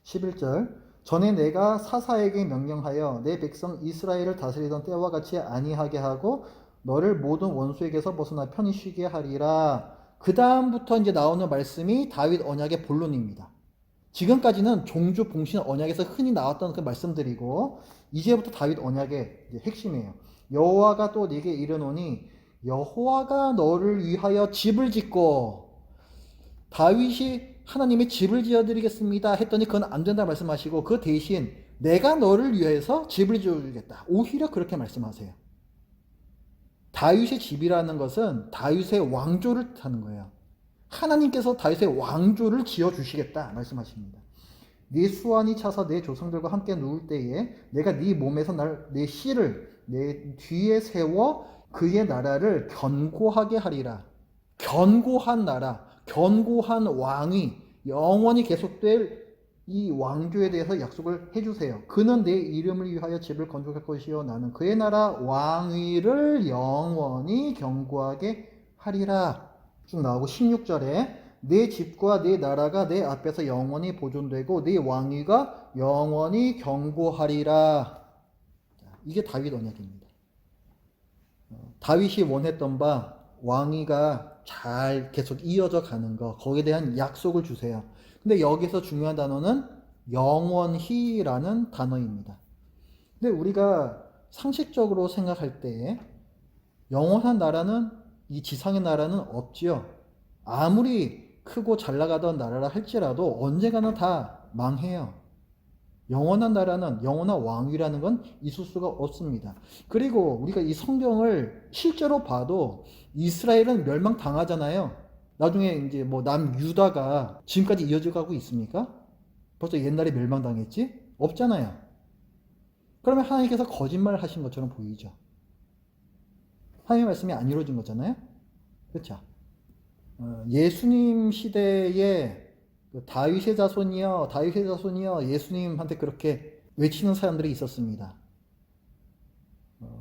11절, 전에 내가 사사에게 명령하여 내 백성 이스라엘을 다스리던 때와 같이 아니하게 하고 너를 모든 원수에게서 벗어나 편히 쉬게 하리라. 그 다음부터 이제 나오는 말씀이 다윗 언약의 본론입니다. 지금까지는 종주 봉신 언약에서 흔히 나왔던 그 말씀들이고, 이제부터 다윗 언약의 이제 핵심이에요. 여호와가 또 네게 이르노니 여호와가 너를 위하여 집을 짓고, 다윗이 하나님의 집을 지어드리겠습니다 했더니 그건 안 된다 말씀하시고, 그 대신 내가 너를 위해서 집을 지어주겠다, 오히려 그렇게 말씀하세요. 다윗의 집이라는 것은 다윗의 왕조를 뜻하는 거예요. 하나님께서 다윗의 왕조를 지어주시겠다 말씀하십니다. 네 수완이 차서 내 조상들과 함께 누울 때에 내가 네 몸에서 내 씨를 내 뒤에 세워 그의 나라를 견고하게 하리라. 견고한 나라, 견고한 왕이 영원히 계속될 이 왕조에 대해서 약속을 해주세요. 그는 내 이름을 위하여 집을 건축할 것이요 나는 그의 나라 왕위를 영원히 견고하게 하리라. 쭉 나오고 16절에 내 집과 내 나라가 내 앞에서 영원히 보존되고 내 왕위가 영원히 경고하리라. 이게 다윗 언약입니다. 다윗이 원했던 바 왕위가 잘 계속 이어져 가는 거, 거기에 대한 약속을 주세요. 근데 여기서 중요한 단어는 영원히라는 단어입니다. 근데 우리가 상식적으로 생각할 때 영원한 나라는, 이 지상의 나라는 없지요. 아무리 크고 잘 나가던 나라라 할지라도 언젠가는 다 망해요. 영원한 나라는, 영원한 왕위라는 건 있을 수가 없습니다. 그리고 우리가 이 성경을 실제로 봐도 이스라엘은 멸망당하잖아요. 나중에 이제 뭐 남유다가 지금까지 이어져 가고 있습니까? 벌써 옛날에 멸망당했지? 없잖아요. 그러면 하나님께서 거짓말 하신 것처럼 보이죠. 하나님의 말씀이 안 이루어진 거잖아요. 그렇죠? 예수님 시대에 다윗의 자손이여, 다윗의 자손이여, 예수님한테 그렇게 외치는 사람들이 있었습니다.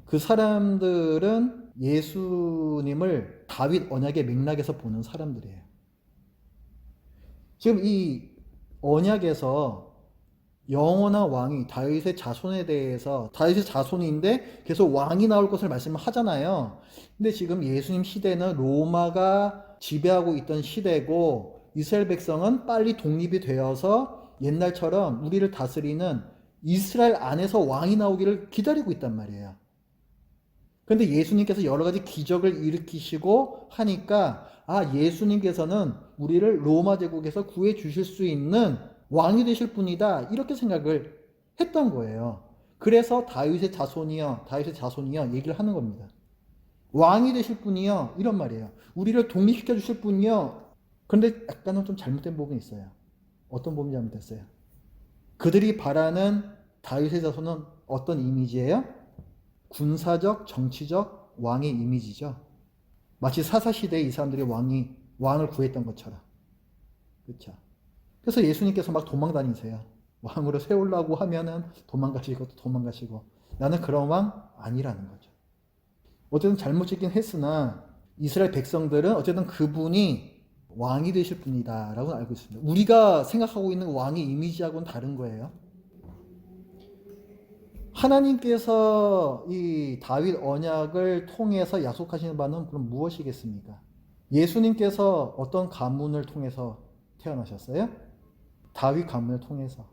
그 사람들은 예수님을 다윗 언약의 맥락에서 보는 사람들이에요. 지금 이 언약에서 영원한 왕이 다윗의 자손에 대해서, 다윗의 자손인데 계속 왕이 나올 것을 말씀을 하잖아요. 근데 지금 예수님 시대는 로마가 지배하고 있던 시대고, 이스라엘 백성은 빨리 독립이 되어서 옛날처럼 우리를 다스리는 이스라엘 안에서 왕이 나오기를 기다리고 있단 말이에요. 그런데 예수님께서 여러 가지 기적을 일으키시고 하니까, 예수님께서는 우리를 로마 제국에서 구해 주실 수 있는 왕이 되실 분이다, 이렇게 생각을 했던 거예요. 그래서 다윗의 자손이여, 다윗의 자손이여 얘기를 하는 겁니다. 왕이 되실 분이여, 이런 말이에요. 우리를 독립시켜 주실 분이여. 그런데 약간은 좀 잘못된 부분이 있어요. 어떤 부분이 잘못됐어요? 그들이 바라는 다윗의 자손은 어떤 이미지예요? 군사적, 정치적 왕의 이미지죠. 마치 사사시대에 이 사람들이 왕을 구했던 것처럼. 그렇죠? 그래서 예수님께서 막 도망 다니세요. 왕으로 세우려고 하면은 도망가시고 또 도망가시고. 나는 그런 왕 아니라는 거죠. 어쨌든 잘못 짓긴 했으나 이스라엘 백성들은 어쨌든 그분이 왕이 되실 분이다 라고 알고 있습니다. 우리가 생각하고 있는 왕의 이미지하고는 다른 거예요. 하나님께서 이 다윗 언약을 통해서 약속하시는 바는 그럼 무엇이겠습니까? 예수님께서 어떤 가문을 통해서 태어나셨어요? 다윗 가문을 통해서.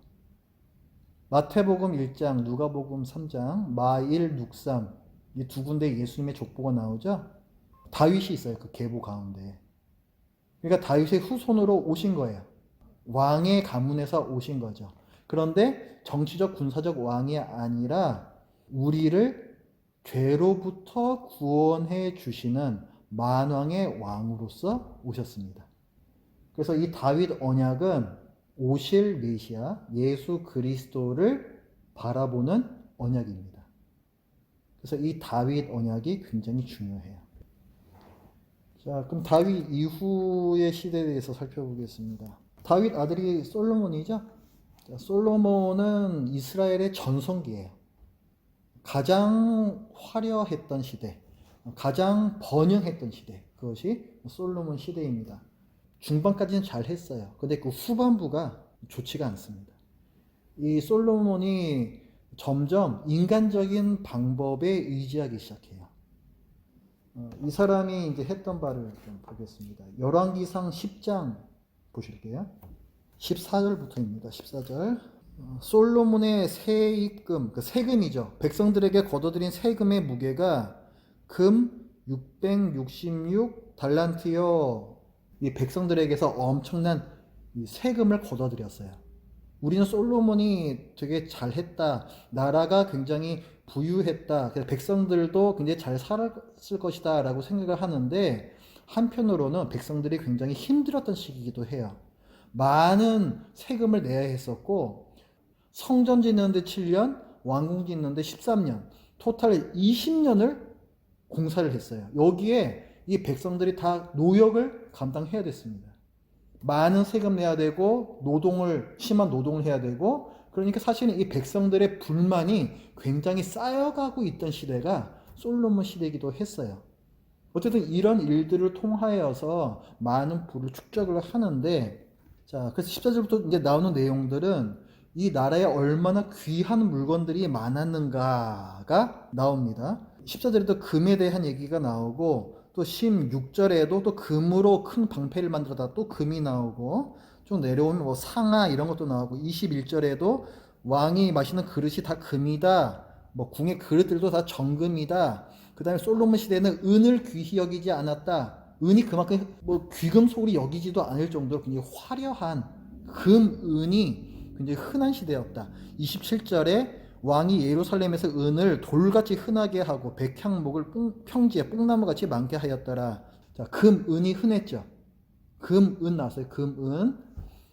마태복음 1장, 누가복음 3장, 마일, 룩삼, 이 두 군데 예수님의 족보가 나오죠? 다윗이 있어요, 그 계보 가운데. 그러니까 다윗의 후손으로 오신 거예요. 왕의 가문에서 오신 거죠. 그런데 정치적, 군사적 왕이 아니라 우리를 죄로부터 구원해 주시는 만왕의 왕으로서 오셨습니다. 그래서 이 다윗 언약은 오실 메시아, 예수 그리스도를 바라보는 언약입니다. 그래서 이 다윗 언약이 굉장히 중요해요. 자, 그럼 다윗 이후의 시대에 대해서 살펴보겠습니다. 다윗 아들이 솔로몬이죠. 자, 솔로몬은 이스라엘의 전성기예요. 가장 화려했던 시대, 가장 번영했던 시대, 그것이 솔로몬 시대입니다. 중반까지는 잘 했어요. 근데 그 후반부가 좋지가 않습니다. 이 솔로몬이 점점 인간적인 방법에 의지하기 시작해요. 이 사람이 이제 했던 바를 좀 보겠습니다. 열왕기상 10장 보실게요. 14절부터입니다. 14절. 솔로몬의 세입금, 그 세금이죠. 백성들에게 걷어들인 세금의 무게가 금 666 달란트요. 이 백성들에게서 엄청난 세금을 걷어들였어요. 우리는 솔로몬이 되게 잘했다, 나라가 굉장히 부유했다, 그래서 백성들도 굉장히 잘 살았을 것이다 라고 생각을 하는데, 한편으로는 백성들이 굉장히 힘들었던 시기이기도 해요. 많은 세금을 내야 했었고, 성전 짓는데 7년, 왕궁 짓는데 13년, 토탈 20년을 공사를 했어요. 여기에 이 백성들이 다 노역을 감당해야 됐습니다. 많은 세금 내야 되고, 심한 노동을 해야 되고, 그러니까 사실은 이 백성들의 불만이 굉장히 쌓여가고 있던 시대가 솔로몬 시대이기도 했어요. 어쨌든 이런 일들을 통하여서 많은 부를 축적을 하는데, 자, 그래서 14절부터 이제 나오는 내용들은 이 나라에 얼마나 귀한 물건들이 많았는가가 나옵니다. 14절에도 금에 대한 얘기가 나오고, 또 16절에도 또 금으로 큰 방패를 만들어다 또 금이 나오고, 좀 내려오면 뭐 상아 이런 것도 나오고, 21절에도 왕이 마시는 그릇이 다 금이다, 뭐 궁의 그릇들도 다 정금이다. 그 다음에 솔로몬 시대에는 은을 귀히 여기지 않았다. 은이 그만큼 뭐 귀금속으로 여기지도 않을 정도로 굉장히 화려한 금은이 굉장히 흔한 시대였다. 27절에 왕이 예루살렘에서 은을 돌같이 흔하게 하고 백향목을 평지에 뽕나무같이 많게 하였더라. 자, 금은이 흔했죠. 금은 나왔어요. 금은.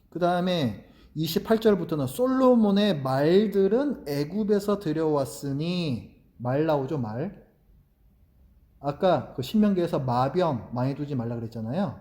그 다음에 28절부터는 솔로몬의 말들은 애굽에서 들여왔으니, 말 나오죠, 말. 아까 그 신명기에서 마병 많이 두지 말라 그랬잖아요.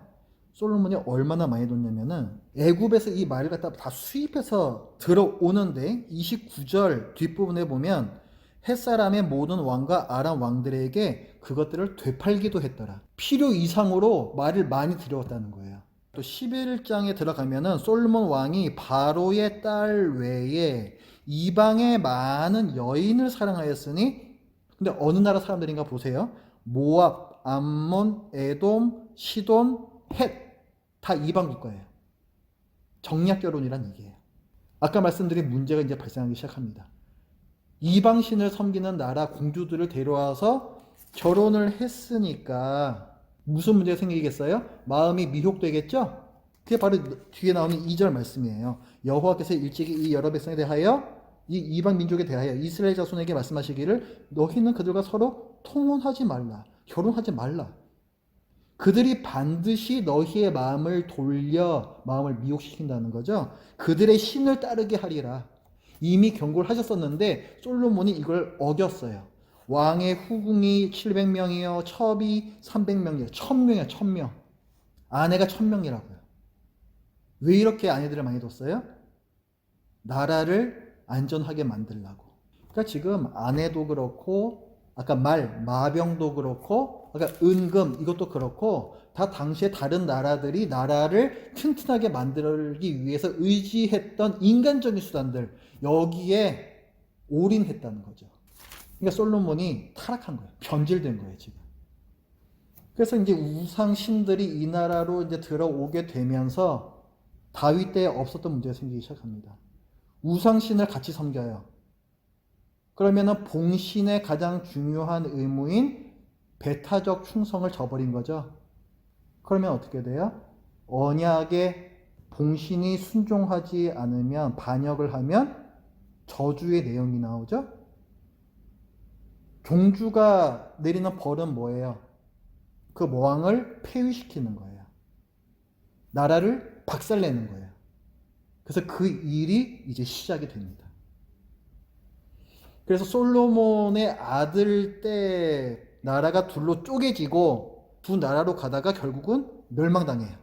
솔로몬이 얼마나 많이 뒀냐면은 애굽에서 이 말을 갖다 다 수입해서 들어오는데, 29절 뒷부분에 보면 햇사람의 모든 왕과 아람 왕들에게 그것들을 되팔기도 했더라. 필요 이상으로 말을 많이 들여왔다는 거예요. 또 11장에 들어가면은 솔로몬 왕이 바로의 딸 외에 이방의 많은 여인을 사랑하였으니, 근데 어느 나라 사람들인가 보세요. 모압, 암몬, 에돔, 시돈, 헷, 다 이방 국가예요. 정략 결혼이란 얘기예요. 아까 말씀드린 문제가 이제 발생하기 시작합니다. 이방 신을 섬기는 나라 공주들을 데려와서 결혼을 했으니까 무슨 문제가 생기겠어요? 마음이 미혹되겠죠? 그게 바로 뒤에 나오는 2절 말씀이에요. 여호와께서 일찍이 이 여러 백성에 대하여, 이 이방 민족에 대하여 이스라엘 자손에게 말씀하시기를 너희는 그들과 서로 통혼하지 말라, 결혼하지 말라. 그들이 반드시 너희의 마음을 돌려 마음을 미혹시킨다는 거죠. 그들의 신을 따르게 하리라. 이미 경고를 하셨었는데 솔로몬이 이걸 어겼어요. 왕의 후궁이 700명이요 첩이 300명이요 1000명이요 1000명. 아내가 1000명이라고요. 왜 이렇게 아내들을 많이 뒀어요? 나라를 안전하게 만들려고. 그러니까 지금 아내도 그렇고, 아까 마병도 그렇고, 아까 은금 이것도 그렇고, 다 당시에 다른 나라들이 나라를 튼튼하게 만들기 위해서 의지했던 인간적인 수단들, 여기에 올인했다는 거죠. 그러니까 솔로몬이 타락한 거예요. 변질된 거예요, 지금. 그래서 이제 우상 신들이 이 나라로 이제 들어오게 되면서 다윗 때에 없었던 문제가 생기기 시작합니다. 우상 신을 같이 섬겨요. 그러면은 봉신의 가장 중요한 의무인 배타적 충성을 저버린 거죠. 그러면 어떻게 돼요? 언약에 봉신이 순종하지 않으면, 반역을 하면 저주의 내용이 나오죠. 종주가 내리는 벌은 뭐예요? 그 왕을 폐위시키는 거예요. 나라를 박살내는 거예요. 그래서 그 일이 이제 시작이 됩니다. 그래서 솔로몬의 아들 때 나라가 둘로 쪼개지고 두 나라로 가다가 결국은 멸망당해요.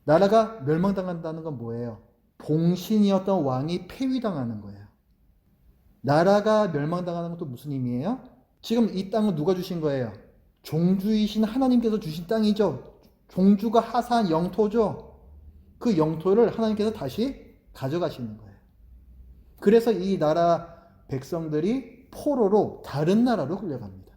나라가 멸망당한다는 건 뭐예요? 봉신이었던 왕이 폐위당하는 거예요. 나라가 멸망당하는 것도 무슨 의미예요? 지금 이 땅은 누가 주신 거예요? 종주이신 하나님께서 주신 땅이죠. 종주가 하사한 영토죠. 그 영토를 하나님께서 다시 가져가시는 거예요. 그래서 이 나라 백성들이 포로로 다른 나라로 끌려갑니다.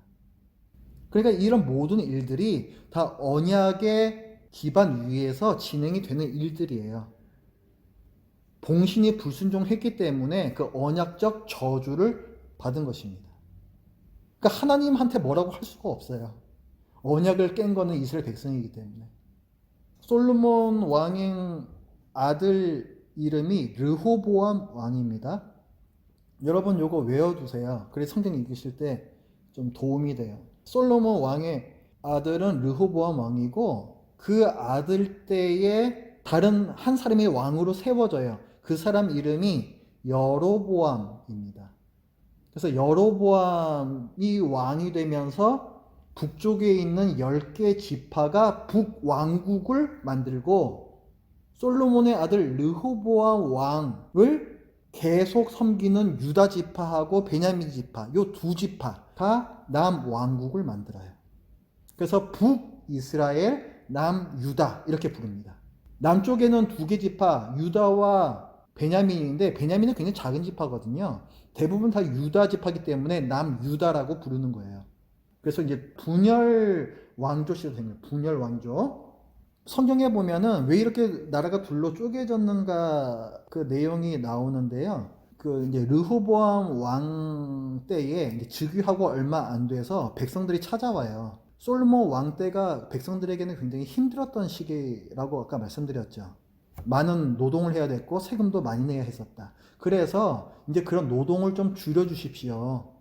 그러니까 이런 모든 일들이 다 언약의 기반 위에서 진행이 되는 일들이에요. 봉신이 불순종했기 때문에 그 언약적 저주를 받은 것입니다. 그러니까 하나님한테 뭐라고 할 수가 없어요. 언약을 깬 거는 이스라엘 백성이기 때문에. 솔로몬 왕의 아들 이름이 르호보암 왕입니다. 여러분 요거 외워두세요. 그래서 성경 읽으실 때 좀 도움이 돼요. 솔로몬 왕의 아들은 르호보암 왕이고, 그 아들 때에 다른 한 사람이 왕으로 세워져요. 그 사람 이름이 여로보암입니다. 그래서 여로보암이 왕이 되면서 북쪽에 있는 10개 지파가 북왕국을 만들고, 솔로몬의 아들 르호보암 왕을 계속 섬기는 유다 지파하고 베냐민 지파, 요 두 지파가 남왕국을 만들어요. 그래서 북이스라엘, 남유다 이렇게 부릅니다. 남쪽에는 두 개 지파 유다와 베냐민인데 베냐민은 굉장히 작은 지파거든요. 대부분 다 유다 지파이기 때문에 남유다라고 부르는 거예요. 그래서 이제 분열 왕조시로 된 거예요. 분열 왕조. 성경에 보면은 왜 이렇게 나라가 둘로 쪼개졌는가 그 내용이 나오는데요. 그 이제 르호보암 왕 때에 이제 즉위하고 얼마 안 돼서 백성들이 찾아와요. 솔로몬 왕 때가 백성들에게는 굉장히 힘들었던 시기라고 아까 말씀드렸죠. 많은 노동을 해야 됐고 세금도 많이 내야 했었다. 그래서 이제 그런 노동을 좀 줄여 주십시오.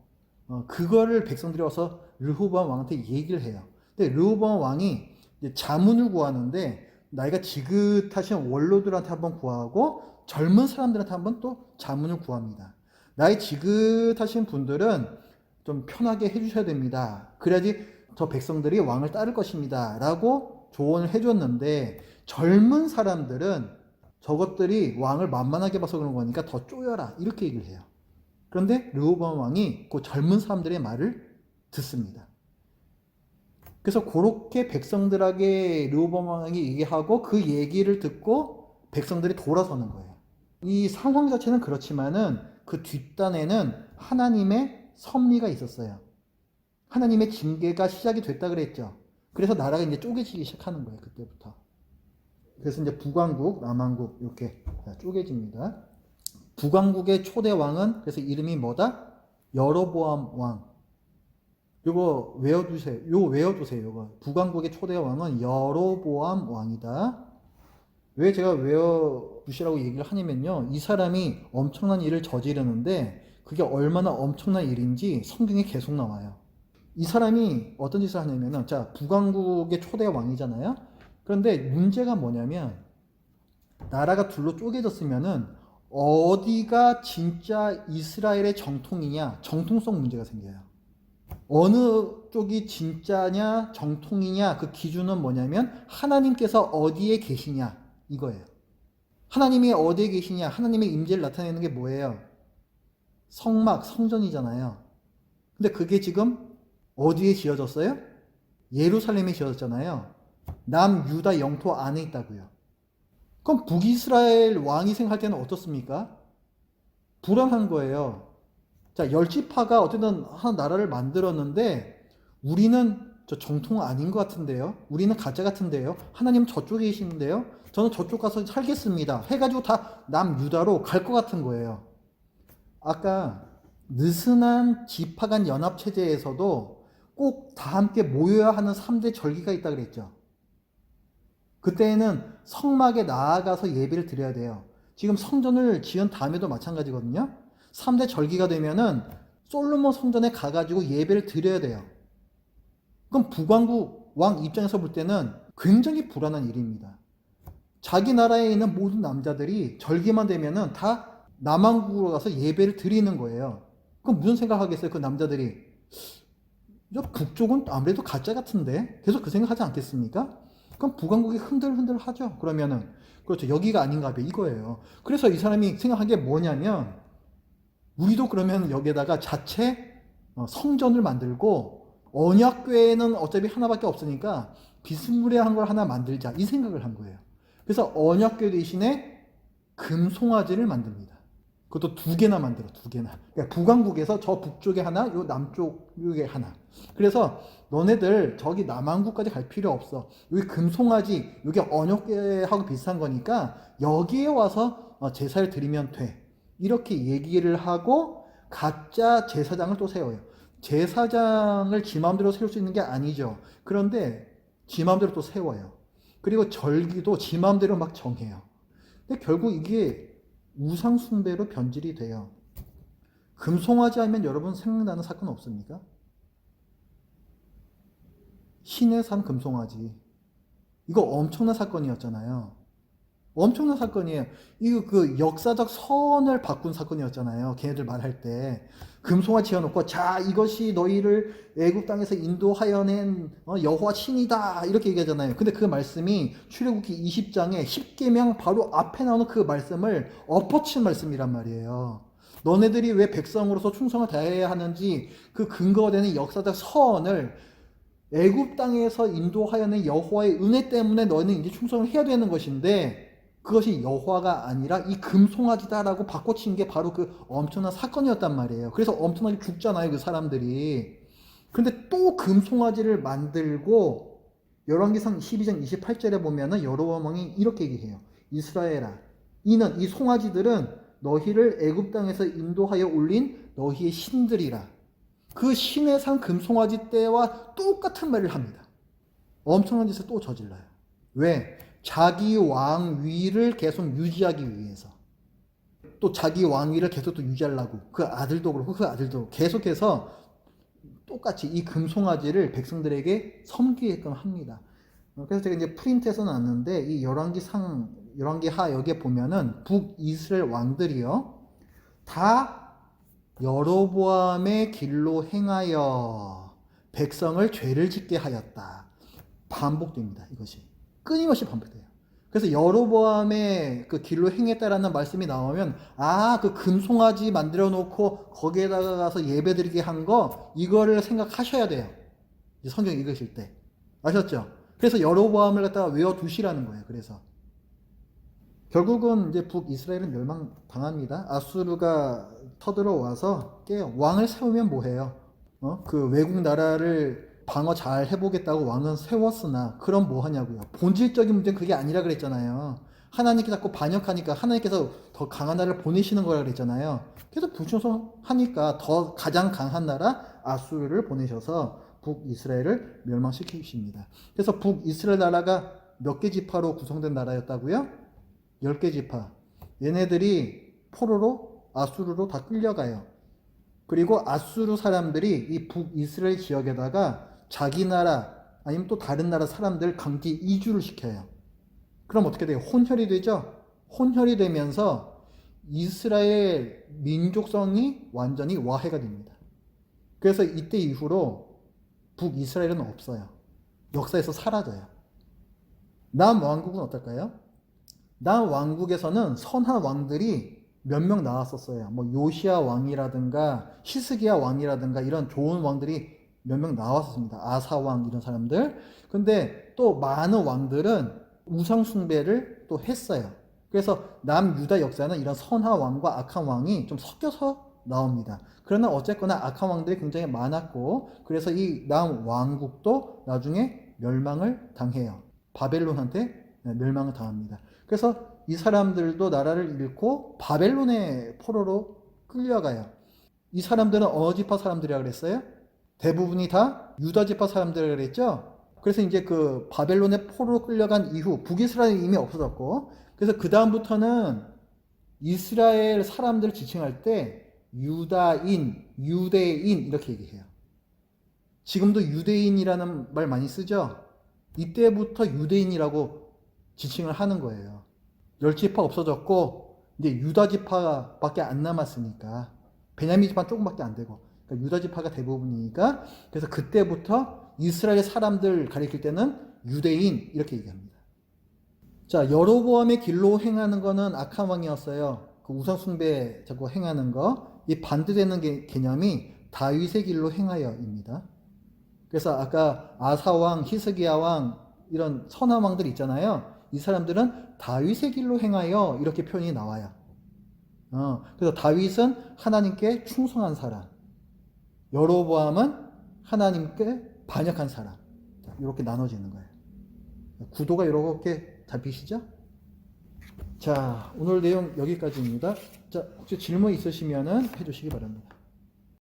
그거를 백성들이 와서 르호보암 왕한테 얘기를 해요. 근데 르호보암 왕이 이제 자문을 구하는데 나이가 지긋하신 원로들한테 한번 구하고 젊은 사람들한테 한번 또 자문을 구합니다. 나이 지긋하신 분들은 좀 편하게 해주셔야 됩니다. 그래야지 저 백성들이 왕을 따를 것입니다. 라고 조언을 해줬는데 젊은 사람들은 저것들이 왕을 만만하게 봐서 그런 거니까 더 쪼여라. 이렇게 얘기를 해요. 그런데 르호보암 왕이 그 젊은 사람들의 말을 듣습니다. 그래서 그렇게 백성들에게 르호보암 왕이 얘기하고 그 얘기를 듣고 백성들이 돌아서는 거예요. 이 상황 자체는 그렇지만은 그 뒷단에는 하나님의 섭리가 있었어요. 하나님의 징계가 시작이 됐다 그랬죠. 그래서 나라가 이제 쪼개지기 시작하는 거예요. 그때부터. 그래서 이제 북왕국, 남왕국 이렇게 쪼개집니다. 북왕국의 초대 왕은 그래서 이름이 뭐다? 여로보암 왕. 요거 외워두세요. 요거 외워두세요. 요거 북왕국의 초대 왕은 여로보암 왕이다. 왜 제가 외워두시라고 얘기를 하냐면요. 이 사람이 엄청난 일을 저지르는데 그게 얼마나 엄청난 일인지 성경에 계속 나와요. 이 사람이 어떤 짓을 하냐면은 자 북왕국의 초대 왕이잖아요. 그런데 문제가 뭐냐면 나라가 둘로 쪼개졌으면은 어디가 진짜 이스라엘의 정통이냐 정통성 문제가 생겨요. 어느 쪽이 진짜냐 정통이냐 그 기준은 뭐냐면 하나님께서 어디에 계시냐 이거예요. 하나님이 어디에 계시냐 하나님의 임재를 나타내는 게 뭐예요? 성막 성전이잖아요. 근데 그게 지금 어디에 지어졌어요? 예루살렘에 지어졌잖아요. 남유다 영토 안에 있다고요. 그럼 북이스라엘 왕이 생각할 때는 어떻습니까? 불안한 거예요. 자, 열지파가 어쨌든 한 나라를 만들었는데 우리는 저 정통 아닌 것 같은데요. 우리는 가짜 같은데요. 하나님 저쪽에 계시는데요. 저는 저쪽 가서 살겠습니다. 해가지고 다 남유다로 갈 것 같은 거예요. 아까 느슨한 지파 간 연합 체제에서도 꼭 다 함께 모여야 하는 3대 절기가 있다 그랬죠. 그때에는 성막에 나아가서 예배를 드려야 돼요. 지금 성전을 지은 다음에도 마찬가지거든요. 3대 절기가 되면은 솔로몬 성전에 가가지고 예배를 드려야 돼요. 그럼 북왕국 왕 입장에서 볼 때는 굉장히 불안한 일입니다. 자기 나라에 있는 모든 남자들이 절기만 되면은 다 남왕국으로 가서 예배를 드리는 거예요. 그럼 무슨 생각하겠어요? 그 남자들이 북쪽은 아무래도 가짜 같은데 계속 그 생각하지 않겠습니까? 그럼 북왕국이 흔들흔들 하죠. 그러면은 그렇죠. 여기가 아닌가 봐 이거예요. 그래서 이 사람이 생각한 게 뭐냐면 우리도 그러면 여기에다가 자체 성전을 만들고 언약궤는 어차피 하나밖에 없으니까 비스무리한 걸 하나 만들자 이 생각을 한 거예요. 그래서 언약궤 대신에 금송아지를 만듭니다. 그것도 2개나 만들어 2개나. 그러니까 북왕국에서 저 북쪽에 하나, 요 남쪽에 하나. 그래서 너네들 저기 남왕국까지 갈 필요 없어. 여기 금송아지, 여기 언약궤하고 비슷한 거니까 여기에 와서 제사를 드리면 돼. 이렇게 얘기를 하고 가짜 제사장을 또 세워요. 제사장을 지 마음대로 세울 수 있는 게 아니죠. 그런데 지 마음대로 또 세워요. 그리고 절기도 지 마음대로 막 정해요. 근데 결국 이게 우상숭배로 변질이 돼요. 금송아지 하면 여러분 생각나는 사건 없습니까? 신의 산 금송아지. 이거 엄청난 사건이었잖아요. 엄청난 사건이에요. 이거 그 역사적 선을 바꾼 사건이었잖아요. 걔네들 말할 때. 금송아지 지어놓고 자 이것이 너희를 애국 땅에서 인도하여 낸 여호와 신이다 이렇게 얘기하잖아요. 근데 그 말씀이 출애굽기 20장에 10계명 바로 앞에 나오는 그 말씀을 엎어친 말씀이란 말이에요. 너네들이 왜 백성으로서 충성을 다해야 하는지 그 근거가 되는 역사적 선을 애굽 땅에서 인도하여낸 여호와의 은혜 때문에 너희는 이제 충성을 해야 되는 것인데 그것이 여호와가 아니라 이 금송아지다라고 바꿔친 게 바로 그 엄청난 사건이었단 말이에요. 그래서 엄청나게 죽잖아요, 그 사람들이. 근데 또 금송아지를 만들고 열왕기상 12장 28절에 보면은 여로보암 왕이 이렇게 얘기해요. 이스라엘아, 이는 이 송아지들은 너희를 애굽 땅에서 인도하여 올린 너희의 신들이라. 그 신의 산 금송아지 때와 똑같은 말을 합니다. 엄청난 짓을 또 저질러요. 왜? 자기 왕위를 계속 유지하기 위해서. 또 자기 왕위를 계속 또 유지하려고. 그 아들도 그렇고 그 아들도 계속해서 똑같이 이 금송아지를 백성들에게 섬기게끔 합니다. 그래서 제가 이제 프린트해서 놨는데 이 열왕기하 여기에 보면은 북이스라엘 왕들이요 다 여로보암의 길로 행하여 백성을 죄를 짓게 하였다. 반복됩니다. 이것이 끊임없이 반복돼요. 그래서 여로보암의 그 길로 행했다라는 말씀이 나오면 그 금송아지 만들어 놓고 거기에다가 가서 예배드리게 한 거 이거를 생각하셔야 돼요. 성경 읽으실 때 아셨죠? 그래서 여로보암을 갖다가 외워두시라는 거예요. 그래서 결국은 이제 북이스라엘은 멸망당합니다. 아수르가 터들어와서 왕을 세우면 뭐해요? 그 외국 나라를 방어 잘 해보겠다고 왕은 세웠으나 그럼 뭐하냐고요. 본질적인 문제는 그게 아니라 그랬잖아요. 하나님께 자꾸 반역하니까 하나님께서 더 강한 나라를 보내시는 거라 그랬잖아요. 그래서 불충성하니까 더 가장 강한 나라 아수르를 보내셔서 북이스라엘을 멸망시키십니다. 그래서 북이스라엘 나라가 몇 개 지파로 구성된 나라였다고요? 10개 지파. 얘네들이 포로로 아수르로 다 끌려가요. 그리고 아수르 사람들이 이 북이스라엘 지역에다가 자기 나라 아니면 또 다른 나라 사람들 강제 이주를 시켜요. 그럼 어떻게 돼요? 혼혈이 되죠? 혼혈이 되면서 이스라엘 민족성이 완전히 와해가 됩니다. 그래서 이때 이후로 북이스라엘은 없어요. 역사에서 사라져요. 남왕국은 어떨까요? 남왕국에서는 선한 왕들이 몇 명 나왔었어요. 뭐 요시야 왕이라든가 히스기야 왕이라든가 이런 좋은 왕들이 몇 명 나왔었습니다. 아사 왕 이런 사람들. 근데 또 많은 왕들은 우상 숭배를 또 했어요. 그래서 남유다 역사는 이런 선한 왕과 악한 왕이 좀 섞여서 나옵니다. 그러나 어쨌거나 악한 왕들이 굉장히 많았고 그래서 이 남왕국도 나중에 멸망을 당해요. 바벨론한테 멸망을 당합니다. 그래서 이 사람들도 나라를 잃고 바벨론의 포로로 끌려가요. 이 사람들은 어느 지파 사람들이라 그랬어요? 대부분이 다 유다 지파 사람들이라 그랬죠? 그래서 이제 그 바벨론의 포로로 끌려간 이후 북이스라엘이 이미 없어졌고 그래서 그 다음부터는 이스라엘 사람들을 지칭할 때 유다인, 유대인 이렇게 얘기해요. 지금도 유대인이라는 말 많이 쓰죠? 이때부터 유대인이라고 지칭을 하는 거예요. 10지파 없어졌고 이제 유다 지파밖에 안 남았으니까 베냐민 지파 조금밖에 안 되고 그러니까 유다 지파가 대부분이니까 그래서 그때부터 이스라엘 사람들 가리킬 때는 유대인 이렇게 얘기합니다. 자, 여로보암의 길로 행하는 거는 악한 왕이었어요. 그 우상 숭배 자꾸 행하는 거. 이 반대되는 개념이 다윗의 길로 행하여입니다. 그래서 아까 아사 왕, 히스기야 왕 이런 선한 왕들 있잖아요. 이 사람들은 다윗의 길로 행하여 이렇게 표현이 나와요. 그래서 다윗은 하나님께 충성한 사람, 여로보암은 하나님께 반역한 사람. 이렇게 나눠지는 거예요. 구도가 이렇게 잡히시죠? 자, 오늘 내용 여기까지입니다. 자, 혹시 질문 있으시면 해주시기 바랍니다.